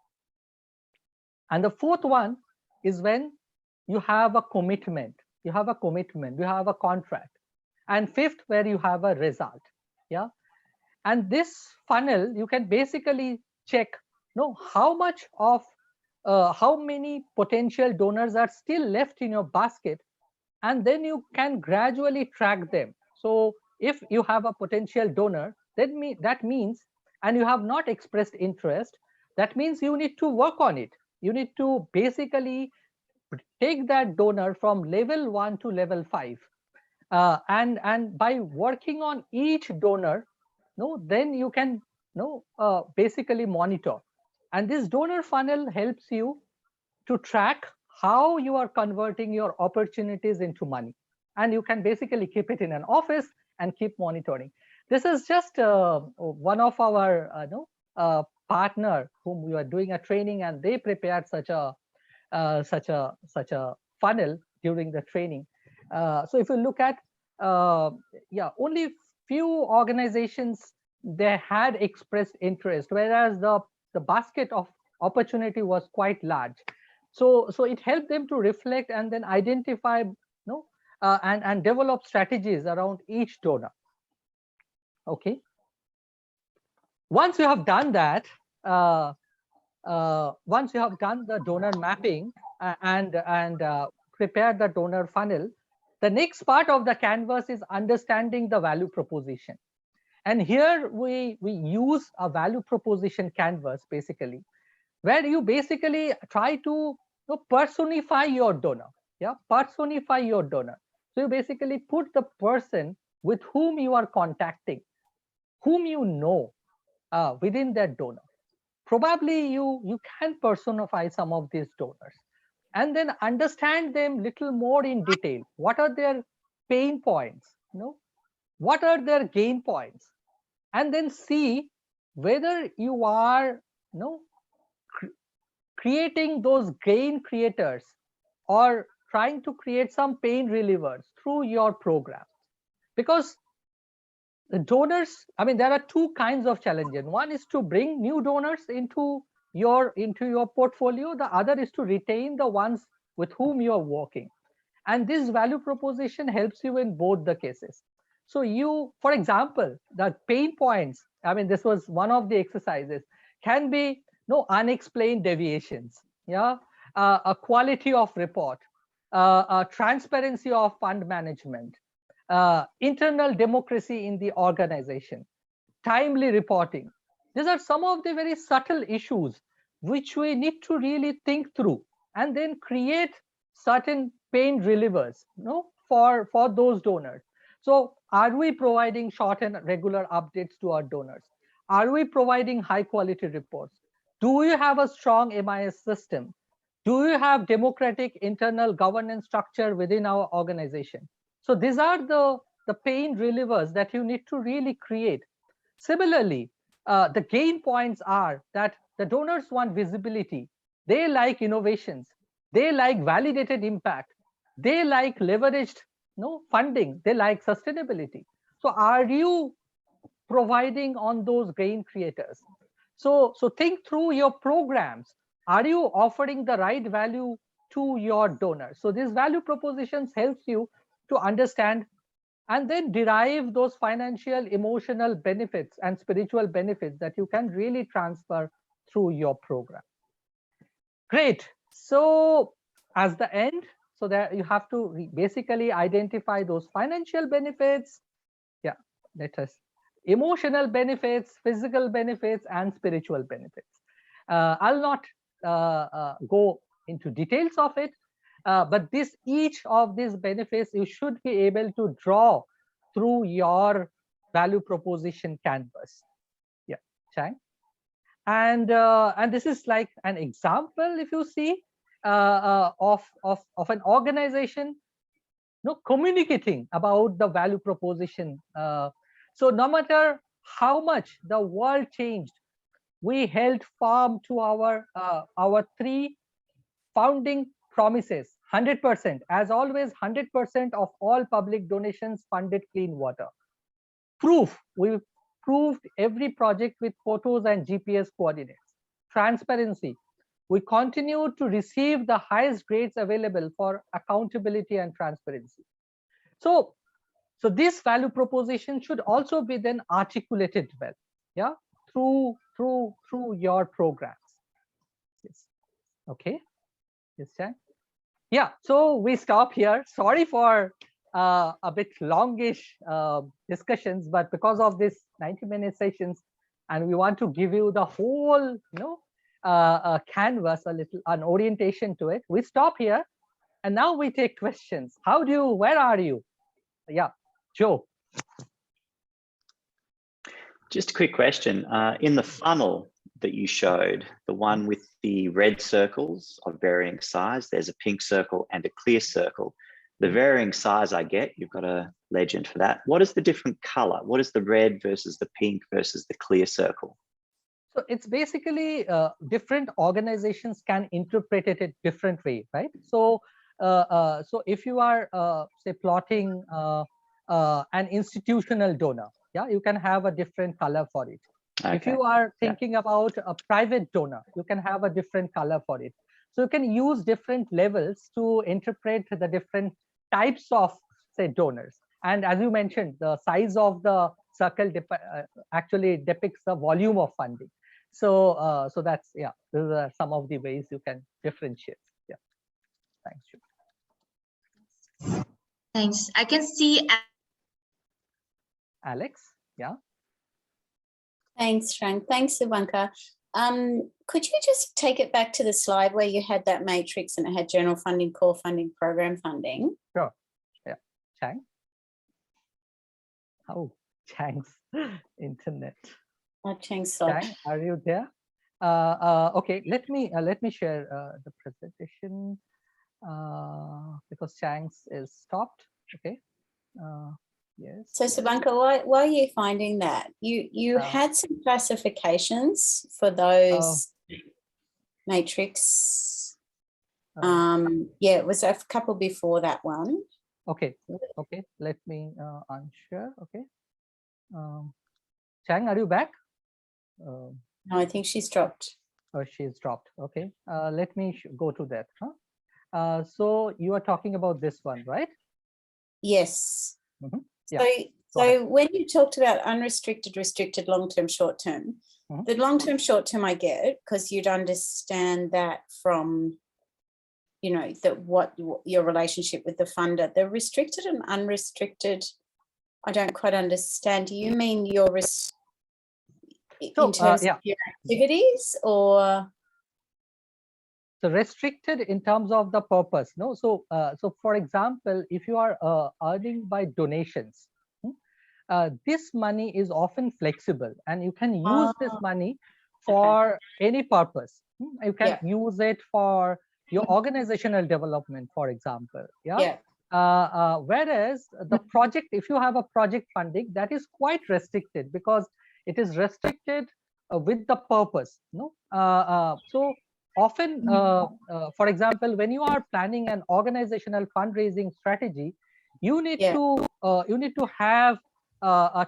And the fourth one is when you have a commitment, you have a contract. And fifth, where you have a result. Yeah. And this funnel, you can basically check how much of how many potential donors are still left in your basket, and then you can gradually track them. So if you have a potential donor, that means, and you have not expressed interest, that means you need to work on it. You need to basically take that donor from level 1 to level 5. And by working on each donor, then you can basically monitor. And this donor funnel helps you to track how you are converting your opportunities into money. And you can basically keep it in an office and keep monitoring. This is just one of our partner whom we are doing a training, and they prepared such a funnel during the training. So if you look at only few organizations, they had expressed interest, whereas the basket of opportunity was quite large. So it helped them to reflect and then identify and develop strategies around each donor. Okay. Once you have done that, once you have done the donor mapping and prepared the donor funnel, the next part of the canvas is understanding the value proposition. And here we use a value proposition canvas basically, where you basically try to personify your donor. Yeah, personify your donor. So you basically put the person with whom you are contacting, whom you know within that donor. Probably you can personify some of these donors and then understand them little more in detail. What are their pain points? What are their gain points? And then see whether you are creating those gain creators or trying to create some pain relievers through your program. Because the donors, I mean, there are two kinds of challenges. One is to bring new donors into your portfolio. The other is to retain the ones with whom you are working. And this value proposition helps you in both the cases. So you, for example, the pain points, I mean, this was one of the exercises, can be unexplained deviations, yeah, a quality of report, transparency of fund management, internal democracy in the organization, timely reporting. These are some of the very subtle issues which we need to really think through and then create certain pain relievers, for those donors. So are we providing short and regular updates to our donors? Are we providing high quality reports? Do we have a strong MIS system? Do we have democratic internal governance structure within our organization? So these are the pain relievers that you need to really create. Similarly, the gain points are that the donors want visibility. They like innovations. They like validated impact. They like leveraged funding. They like sustainability. So are you providing on those gain creators? So think through your programs. Are you offering the right value to your donors? So these value propositions helps you to understand and then derive those financial, emotional benefits and spiritual benefits that you can really transfer through your program. Great. So as the end, so that you have to basically identify those financial benefits. Yeah, let us. Emotional benefits, physical benefits, and spiritual benefits. I'll not go into details of it, but each of these benefits you should be able to draw through your value proposition canvas. Yeah, Chang. And this is like an example, if you see, of an organization communicating about the value proposition. So no matter how much the world changed, we held firm to our three founding promises. 100%, as always, 100% of all public donations funded clean water. Proof, we proved every project with photos and GPS coordinates. Transparency, we continue to receive the highest grades available for accountability and transparency. So this value proposition should also be then articulated well, yeah, through your programs. Yes. Okay. Yes, Chang. Yeah. So we stop here. Sorry for a bit longish discussions, but because of this 90-minute sessions, and we want to give you the whole, canvas, an orientation to it. We stop here, and now we take questions. Where are you? Yeah, Joe. Just a quick question. In the funnel that you showed, the one with the red circles of varying size, there's a pink circle and a clear circle. The varying size I get, you've got a legend for that. What is the different color? What is the red versus the pink versus the clear circle? So it's basically different organizations can interpret it a different way, right? So so if you are say plotting an institutional donor, yeah, you can have a different color for it. Okay. If you are thinking about a private donor, you can have a different color for it. So you can use different levels to interpret the different types of, say, donors. And as you mentioned, the size of the circle actually depicts the volume of funding. So so that's, yeah, these are some of the ways you can differentiate. Yeah. Thanks, Julie. Thanks. I can see Alex. Yeah. Thanks, Trang. Thanks, Subhankar. Could you just take it back to the slide where you had that matrix and it had general funding, core funding, program funding? Sure. Yeah. Chang. Oh, Chang's internet. Oh, Chang's slide. Chang, are you there? Okay, let me share the presentation because Chang's is stopped. Okay. Yes. So Subhankar, why are you finding that? You had some classifications for those matrix. Yeah, it was a couple before that one. Okay. Okay. Let me unshare. Okay. Chang, are you back? No, I think she's dropped. Oh, she's dropped. Okay. Let me go to that. Huh? So you are talking about this one, right? Yes. Mm-hmm. Yeah. So when you talked about unrestricted, restricted, long-term, short-term, the long-term, short-term I get because you'd understand that from, you know, what your relationship with the funder. The restricted and unrestricted, I don't quite understand. Do you mean your in terms of your activities, or? So restricted in terms of the purpose, no? So, so for example, if you are earning by donations, this money is often flexible, and you can use this money for any purpose. You can use it for your organizational development, for example. Whereas the project, if you have a project funding, that is quite restricted, because it is restricted with the purpose. No, so often, for example, when you are planning an organizational fundraising strategy, you need to have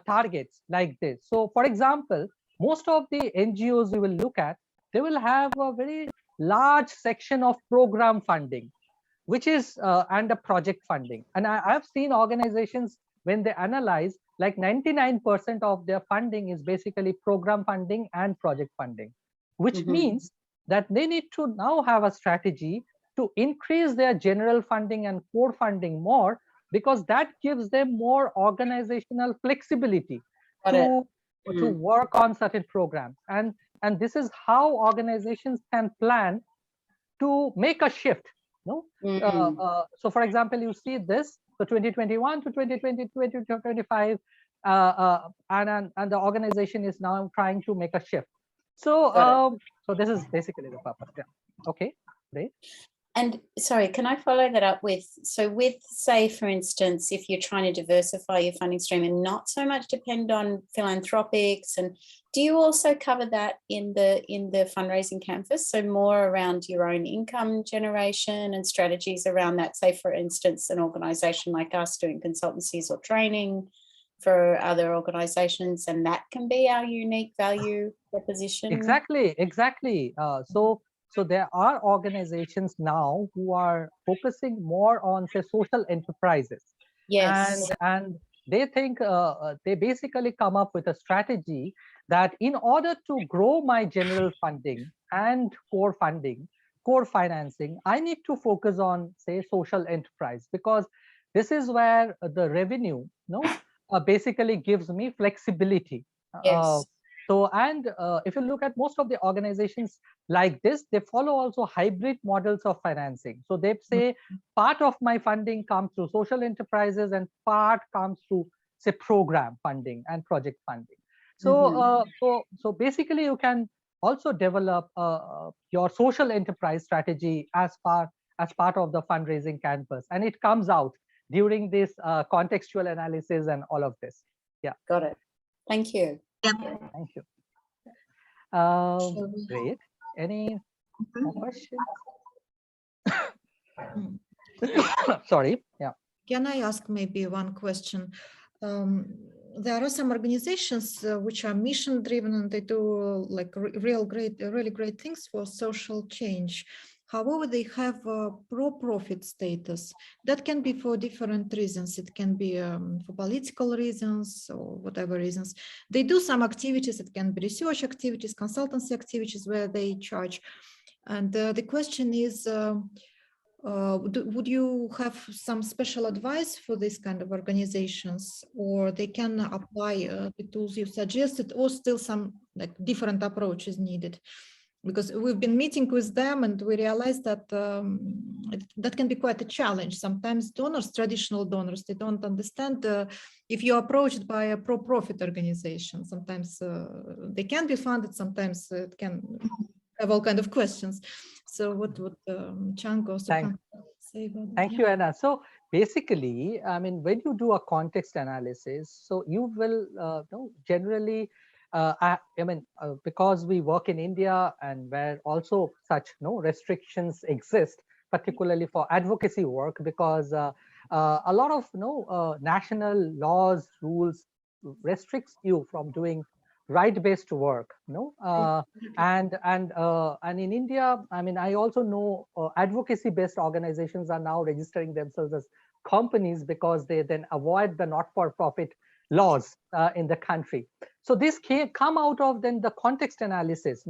targets like this. So, for example, most of the NGOs you will look at, they will have a very large section of program funding, which is and a project funding. And I've seen organizations, when they analyze, like 99% of their funding is basically program funding and project funding, which means that they need to now have a strategy to increase their general funding and core funding more, because that gives them more organizational flexibility to work on certain programs. And this is how organizations can plan to make a shift. No, so for example, you see this, so 2021 to 2020, 2025, and the organization is now trying to make a shift. So so this is basically the purpose. Okay, great. And sorry, can I follow that up with, so with, say, for instance, if you're trying to diversify your funding stream and not so much depend on philanthropics, and do you also cover that in the fundraising canvas? So more around your own income generation and strategies around that, say, for instance, an organization like us doing consultancies or training for other organizations, and that can be our unique value proposition. Exactly. So there are organizations now who are focusing more on, say, social enterprises. Yes. And they think they basically come up with a strategy that in order to grow my general funding and core financing, I need to focus on, say, social enterprise, because this is where the revenue, basically gives me flexibility. Yes. So, and if you look at most of the organizations like this, they follow also hybrid models of financing. So they say part of my funding comes through social enterprises and part comes through, say, program funding and project funding. So, so basically you can also develop your social enterprise strategy as part of the fundraising canvas, and it comes out during this contextual analysis and all of this. Yeah. Got it. Thank you. Thank you. Great. Any more questions? Sorry. Yeah. Can I ask maybe one question? There are some organizations which are mission driven, and they do like really great things for social change. However, they have a pro-profit status. That can be for different reasons. It can be for political reasons or whatever reasons. They do some activities. It can be research activities, consultancy activities where they charge. And the question is, would you have some special advice for this kind of organizations, or they can apply the tools you suggested, or still some like different approach is needed? Because we've been meeting with them and we realized that that can be quite a challenge. Sometimes donors, traditional donors, they don't understand if you're approached by a pro-profit organization. Sometimes they can be funded, sometimes it can have all kinds of questions. So what would Trang or Subhankar say about that? Thank you, Anna. So basically, I mean, when you do a context analysis, so you will generally, I mean, because we work in India and where also such restrictions exist, particularly for advocacy work, because a lot of national laws, rules restricts you from doing right-based work, and in India, I mean, I also know advocacy-based organizations are now registering themselves as companies because they then avoid the not-for-profit laws in the country. So this come out of then the context analysis.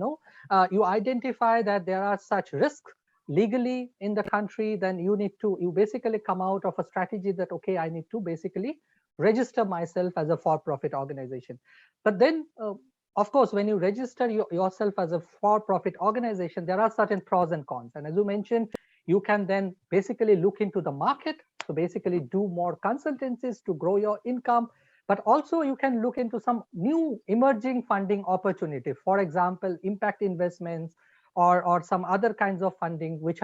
You identify that there are such risks legally in the country, then you basically come out of a strategy that, okay, I need to basically register myself as a for-profit organization. But then of course, when you register yourself as a for-profit organization, there are certain pros and cons. And as you mentioned, you can then basically look into the market. So basically do more consultancies to grow your income. But also you can look into some new emerging funding opportunity. For example, impact investments or some other kinds of funding which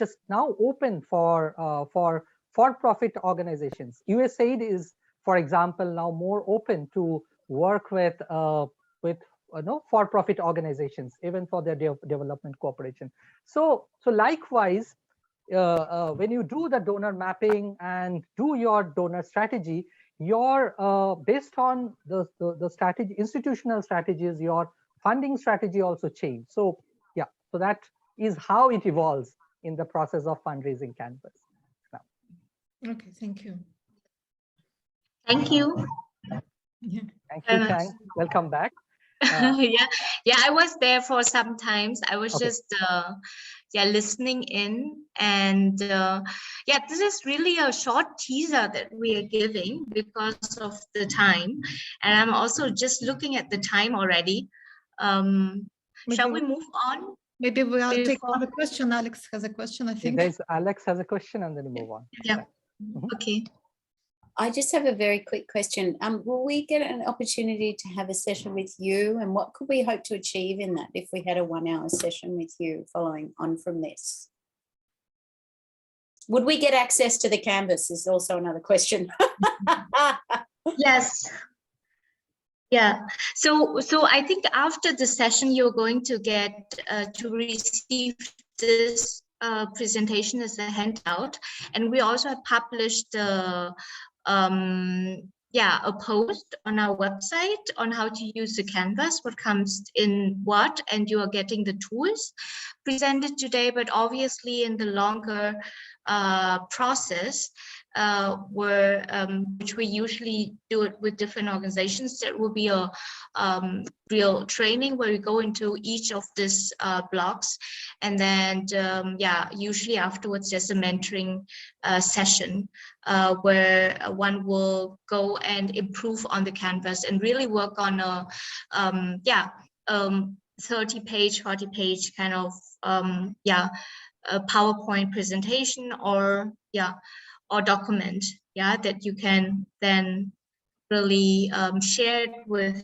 is now open for-profit organizations. USAID is, for example, now more open to work with for-profit organizations, even for their development cooperation. So likewise, when you do the donor mapping and do your donor strategy, your based on the strategy, institutional strategies, your funding strategy also change. So yeah, so that is how it evolves in the process of fundraising canvas. Okay, thank you. Thank you. Yeah. Thank you, Trang. Welcome back. Yeah, I was there for some times. I was okay. just listening in, and yeah, this is really a short teaser that we are giving because of the time, and I'm also just looking at the time already. Shall we move on? Maybe we'll take another question. Alex has a question, I think. Alex has a question, and then we move on. Yeah. Okay. I just have a very quick question. Will we get an opportunity to have a session with you, and what could we hope to achieve in that if we had a 1-hour session with you following on from this? Would we get access to the canvas is also another question. Yes. Yeah. So I think after the session, you're going to get to receive this presentation as a handout, and we also have published a post on our website on how to use the canvas, what comes in what, and you are getting the tools presented today. But obviously in the longer process, which we usually do it with different organizations, there will be a real training where we go into each of these blocks, and then usually afterwards there's a mentoring session where one will go and improve on the canvas and really work on a 30-page, 40-page kind of a PowerPoint presentation or document that you can then really share it with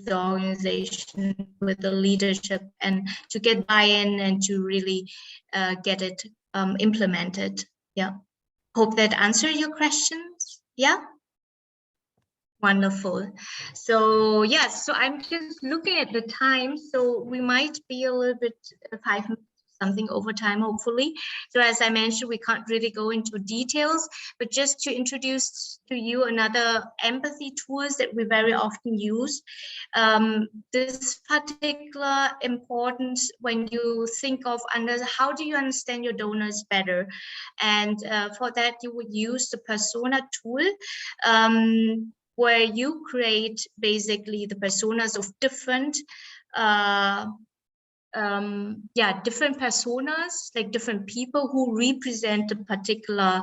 the organization, with the leadership, and to get buy-in and to really get it implemented. Yeah. Hope that answered your questions. Yeah. Wonderful. So yes, so I'm just looking at the time. So we might be a little bit 5 minutes something over time, hopefully. So as I mentioned, we can't really go into details, but just to introduce to you another empathy tools that we very often use. This particular important when you think of how do you understand your donors better? And for that, you would use the persona tool, where you create basically the personas of different different personas, like different people who represent a particular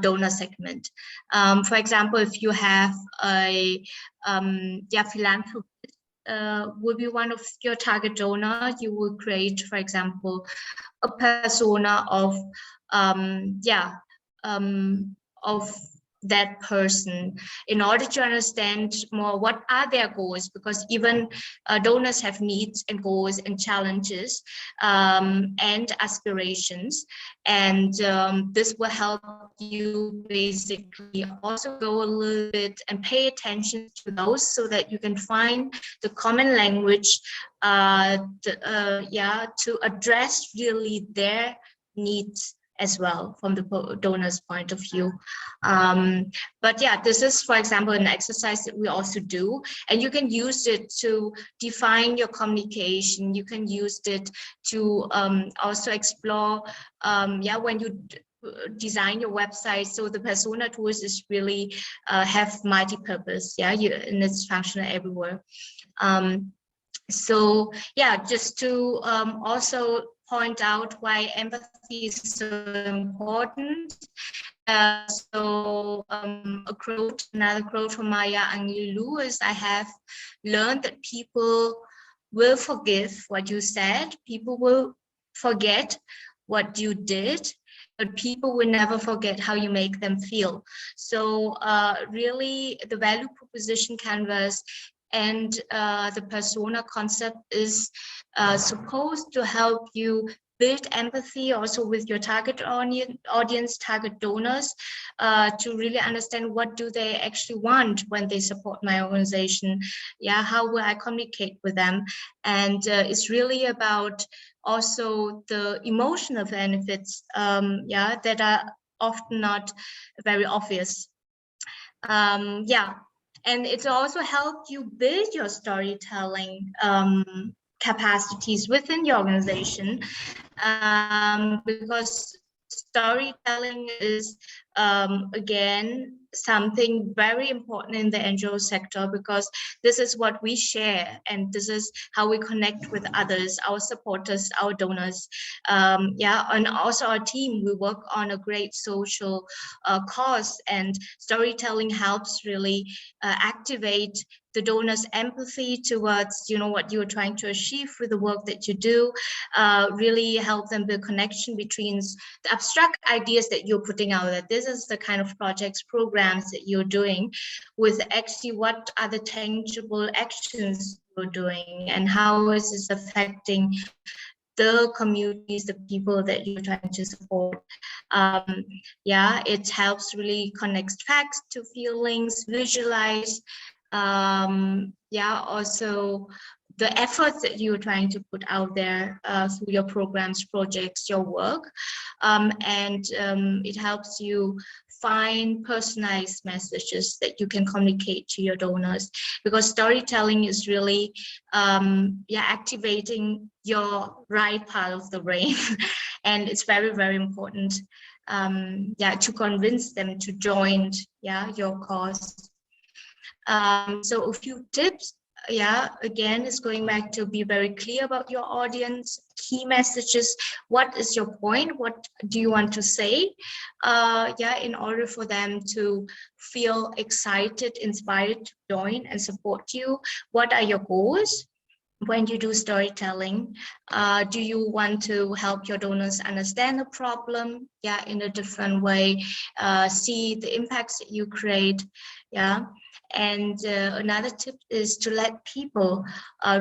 donor segment. For example, if you have a philanthropist will be one of your target donor, you will create, for example, a persona of that person in order to understand more what are their goals, because even donors have needs and goals and challenges and aspirations, and this will help you basically also go a little bit and pay attention to those so that you can find the common language to address really their needs as well from the donor's point of view. But yeah, this is, for example, an exercise that we also do, and you can use it to define your communication. You can use it to also explore, when you design your website. So the persona tools is really have multi-purpose, and it's functional everywhere. So yeah, just to also point out why empathy is so important. So another quote from Maya Angelou is, I have learned that people will forgive what you said, people will forget what you did, but people will never forget how you make them feel. So really the value proposition canvas and the persona concept is supposed to help you build empathy also with your target audience, target donors, to really understand what do they actually want when they support my organization. Yeah, how will I communicate with them? And it's really about also the emotional benefits, that are often not very obvious. And it's also helped you build your storytelling capacities within your organization, because storytelling is again something very important in the NGO sector, because this is what we share and this is how we connect with others, our supporters, our donors. And also our team, we work on a great social cause, and storytelling helps really activate the donor's empathy towards, what you're trying to achieve with the work that you do, really help them build connection between the abstract ideas that you're putting out, that this is the kind of projects, programs that you're doing, with actually what are the tangible actions you're doing and how is this affecting the communities, the people that you're trying to support. It helps really connect facts to feelings, visualize, also the efforts that you're trying to put out there through your programs, projects, your work. It helps you find personalized messages that you can communicate to your donors, because storytelling is really activating your right part of the brain. And it's very, very important to convince them to join your cause. So a few tips, again, is going back to be very clear about your audience, key messages. What is your point? What do you want to say? In order for them to feel excited, inspired to join and support you. What are your goals when you do storytelling? Do you want to help your donors understand the problem in a different way, see the impacts that you create? And another tip is to let people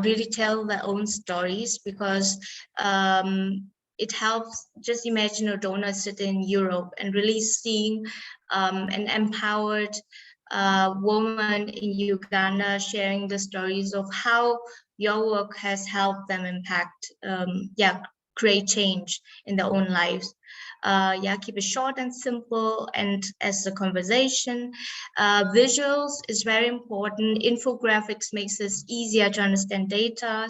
really tell their own stories, because it helps. Just imagine a donor sitting in Europe and really seeing an empowered woman in Uganda sharing the stories of how your work has helped them impact, create change in their own lives. Keep it short and simple and as a conversation. Visuals is very important. Infographics makes it easier to understand data,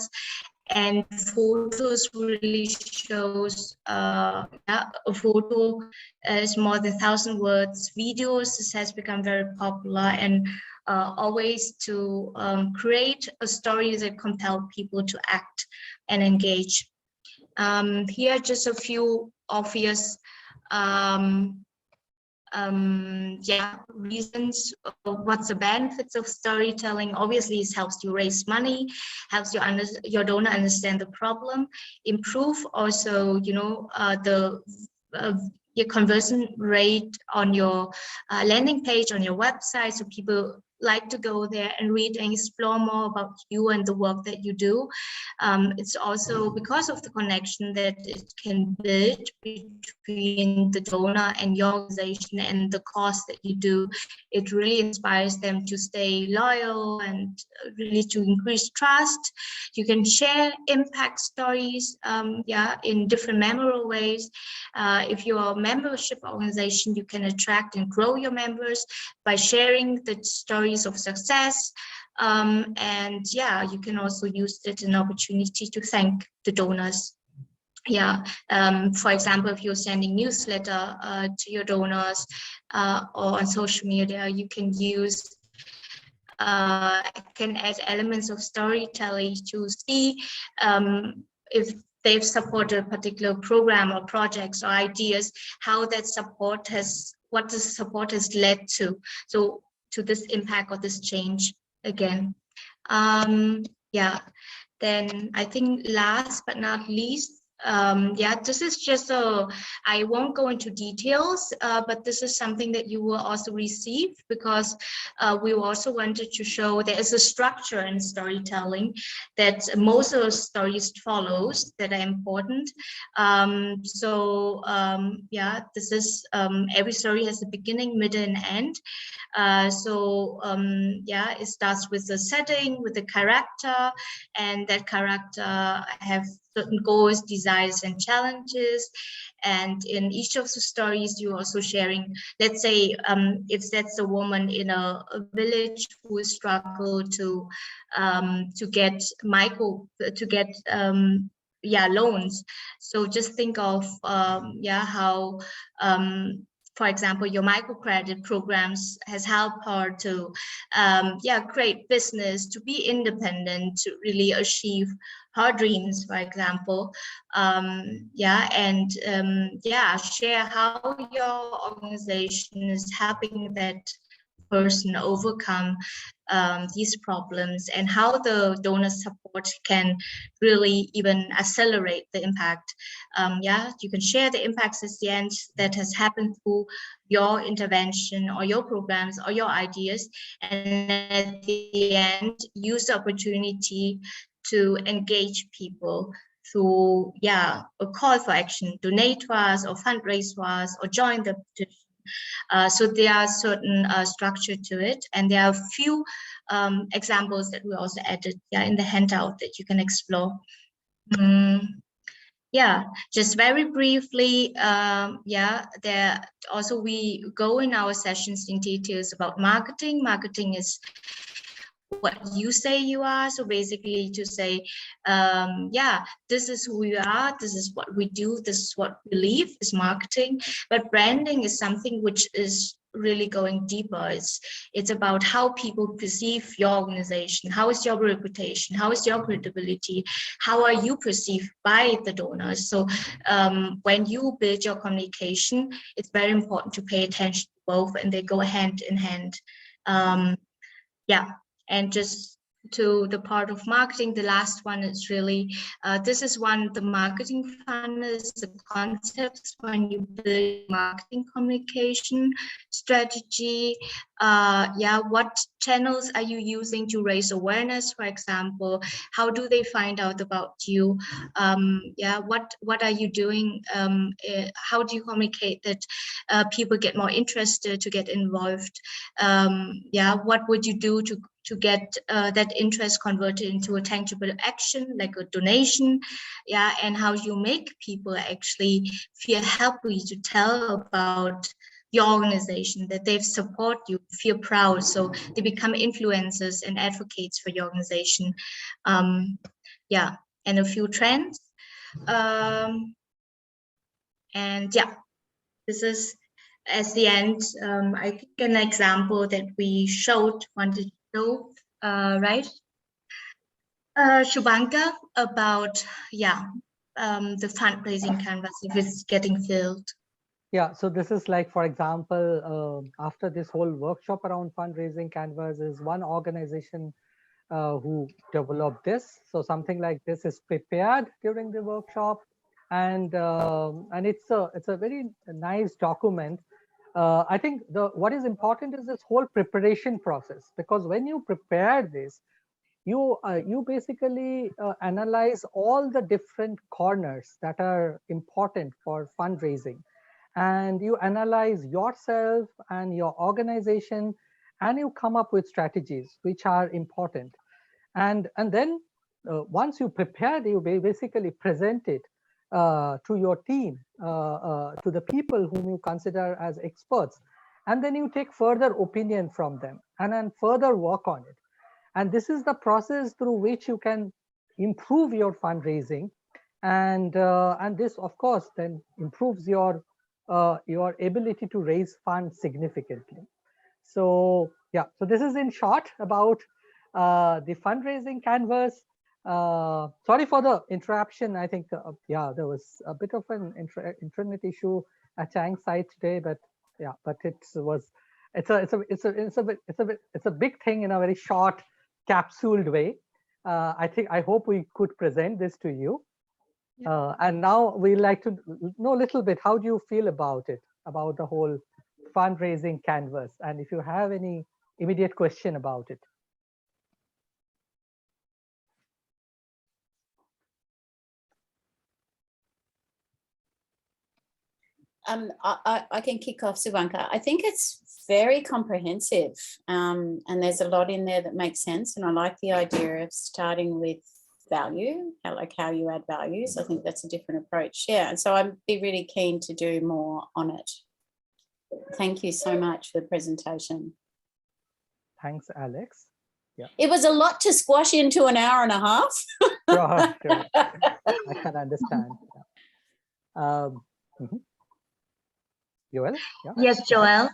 and photos really shows, a photo is more than 1,000 words. Videos, this has become very popular, and always to create a story that compel people to act and engage. Here are just a few obvious reasons of what's the benefits of storytelling. Obviously, it helps you raise money, helps your donor understand the problem, improve also, your conversion rate on your landing page on your website, so people like to go there and read and explore more about you and the work that you do. It's also because of the connection that it can build between the donor and your organization and the cause that you do. It really inspires them to stay loyal and really to increase trust. You can share impact stories in different memorable ways. If you're a membership organization, you can attract and grow your members by sharing the stories of success. You can also use it as an opportunity to thank the donors. For example, if you're sending newsletter to your donors or on social media, you can use can add elements of storytelling to see if they've supported a particular program or projects or ideas, how that support has what the support has led to. So to this impact or this change again. Yeah, then I think last but not least, yeah, this is just I won't go into details, but this is something that you will also receive, because we also wanted to show there is a structure in storytelling that most of the stories follows that are important. Yeah, this is every story has a beginning, middle, and end. Yeah, it starts with the setting, with the character, and that character have certain goals, desires, and challenges. And in each of the stories, you're also sharing, let's say, if that's a woman in a village who struggle to get loans. So just think of how for example, your microcredit programs has helped her to create business, to be independent, to really achieve her dreams, for example. Share how your organization is helping that person overcome these problems, and how the donor support can really even accelerate the impact. You can share the impacts at the end that has happened through your intervention or your programs or your ideas, and at the end use the opportunity to engage people through a call for action, donate to us or fundraise for us or join the petition. So there are certain structure to it, and there are a few examples that we also added in the handout that you can explore. Just very briefly, there also we go in our sessions in details about marketing. Marketing is what you say you are. So basically to say, this is who we are, this is what we do, this is what we believe is marketing. But branding is something which is really going deeper. It's about how people perceive your organization. How is your reputation? How is your credibility? How are you perceived by the donors? So when you build your communication, it's very important to pay attention to both, and they go hand in hand. And just to the part of marketing, the last one is really, this is one, the marketing funnel is the concepts when you build marketing communication strategy. What channels are you using to raise awareness, for example? How do they find out about you? What are you doing? How do you communicate that people get more interested to get involved? What would you do to get that interest converted into a tangible action, like a donation, and how you make people actually feel happy to tell about your organization, that they support you, feel proud, so they become influencers and advocates for your organization. And a few trends. This is at the end, I think an example that we wanted to show, right? Subhankar, about the fundraising canvas, if it's getting filled. Yeah, so this is like, for example, after this whole workshop around fundraising canvas is one organization who developed this. So something like this is prepared during the workshop, and it's a very nice document. I think what is important is this whole preparation process, because when you prepare this, you basically analyze all the different corners that are important for fundraising, and you analyze yourself and your organization, and you come up with strategies which are important. And then once you prepare, you basically present it to your team, to the people whom you consider as experts, and then you take further opinion from them and then further work on it. And this is the process through which you can improve your fundraising, and this of course then improves your ability to raise funds significantly. So so this is in short about the fundraising canvas. Sorry for the interruption. I think there was a bit of an internet issue at Chang's side today, but Yeah, but it's a big thing in a very short, capsuled way. I hope we could present this to you. Yeah. And now we'd like to know a little bit, how do you feel about it, about the whole fundraising canvas? And if you have any immediate question about it. I can kick off, Subhankar. I think it's very comprehensive, and there's a lot in there that makes sense. And I like the idea of starting with value, how you add values. I think that's a different approach. Yeah, and so I'd be really keen to do more on it. Thank you so much for the presentation. Thanks, Alex. Yeah. It was a lot to squash into an hour and a half. Sure, sure. I can understand. Joel? Yeah. Yes, Joel.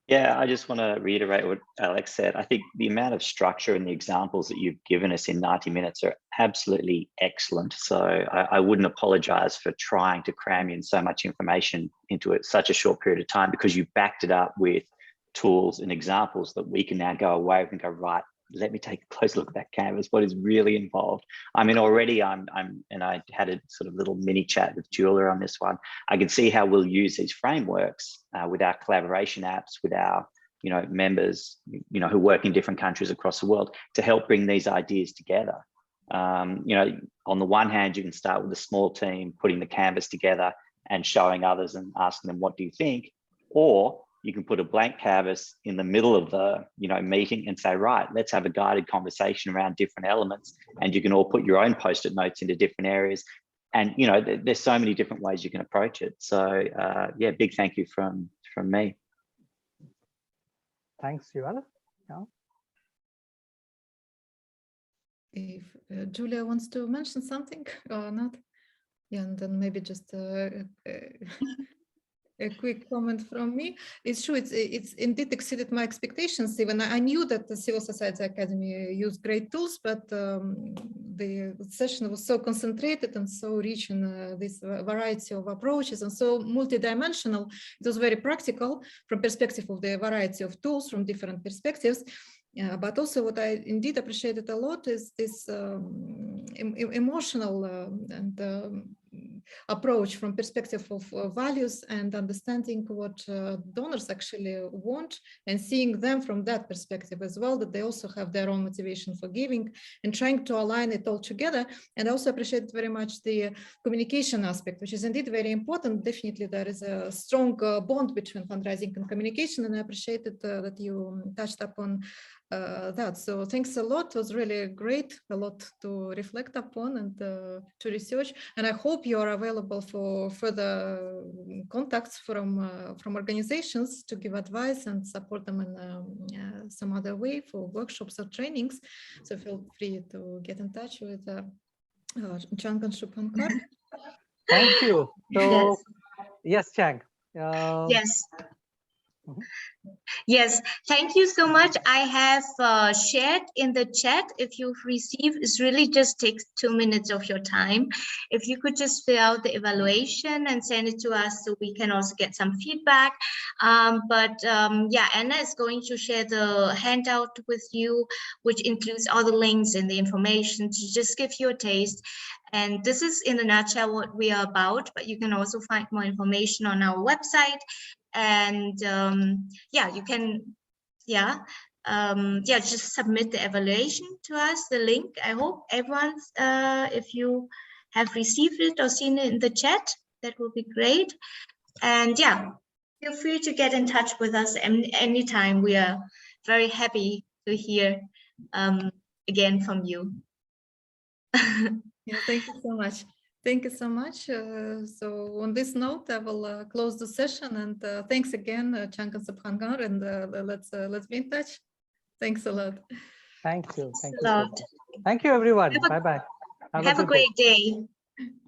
Yeah, I just want to reiterate what Alex said. I think the amount of structure and the examples that you've given us in 90 minutes are absolutely excellent. So I wouldn't apologize for trying to cram in so much information into such a short period of time, because you backed it up with tools and examples that we can now go away and go, right, let me take a close look at that canvas. What is really involved? I mean, already and I had a sort of little mini chat with Julia on this one. I can see how we'll use these frameworks with our collaboration apps, with our, members, who work in different countries across the world, to help bring these ideas together. On the one hand, you can start with a small team, putting the canvas together and showing others and asking them, what do you think? Or you can put a blank canvas in the middle of the meeting and say, right, let's have a guided conversation around different elements, and you can all put your own post-it notes into different areas. And there's so many different ways you can approach it. So yeah, big thank you from me. Thanks, Joel. Yeah. If Julia wants to mention something or not, yeah, and then maybe just a quick comment from me. It's true, it's indeed exceeded my expectations. Even I knew that the Civil Society Academy used great tools, but the session was so concentrated and so rich in this variety of approaches and so multidimensional. It was very practical from perspective of the variety of tools from different perspectives. But also what I indeed appreciated a lot is this emotional and approach from perspective of values and understanding what donors actually want, and seeing them from that perspective as well, that they also have their own motivation for giving, and trying to align it all together. And I also appreciate very much the communication aspect, which is indeed very important. Definitely there is a strong bond between fundraising and communication, and I appreciated that you touched upon that. So thanks a lot. It was really great, a lot to reflect upon and to research. And I hope you are available for further contacts from organizations to give advice and support them in some other way for workshops or trainings. So feel free to get in touch with Trang and Subhankar. Thank you. So yes, Chang. Yes. Yes, thank you so much. I have shared in the chat. If you've received, it really just takes 2 minutes of your time. If you could just fill out the evaluation and send it to us so we can also get some feedback. Yeah, Anna is going to share the handout with you, which includes all the links and the information to just give you a taste. And this is in a nutshell what we are about, but you can also find more information on our website. And yeah, you can just submit the evaluation to us, the link. I hope everyone's if you have received it or seen it in the chat, that will be great. And yeah, feel free to get in touch with us anytime. We are very happy to hear again from you. Yeah, thank you so much. Thank you so much. So on this note, I will close the session, and thanks again, Trang and Subhankar, and let's be in touch. Thanks a lot. Thank you. Thank you. Thank you, everyone. Bye bye. Have a great day.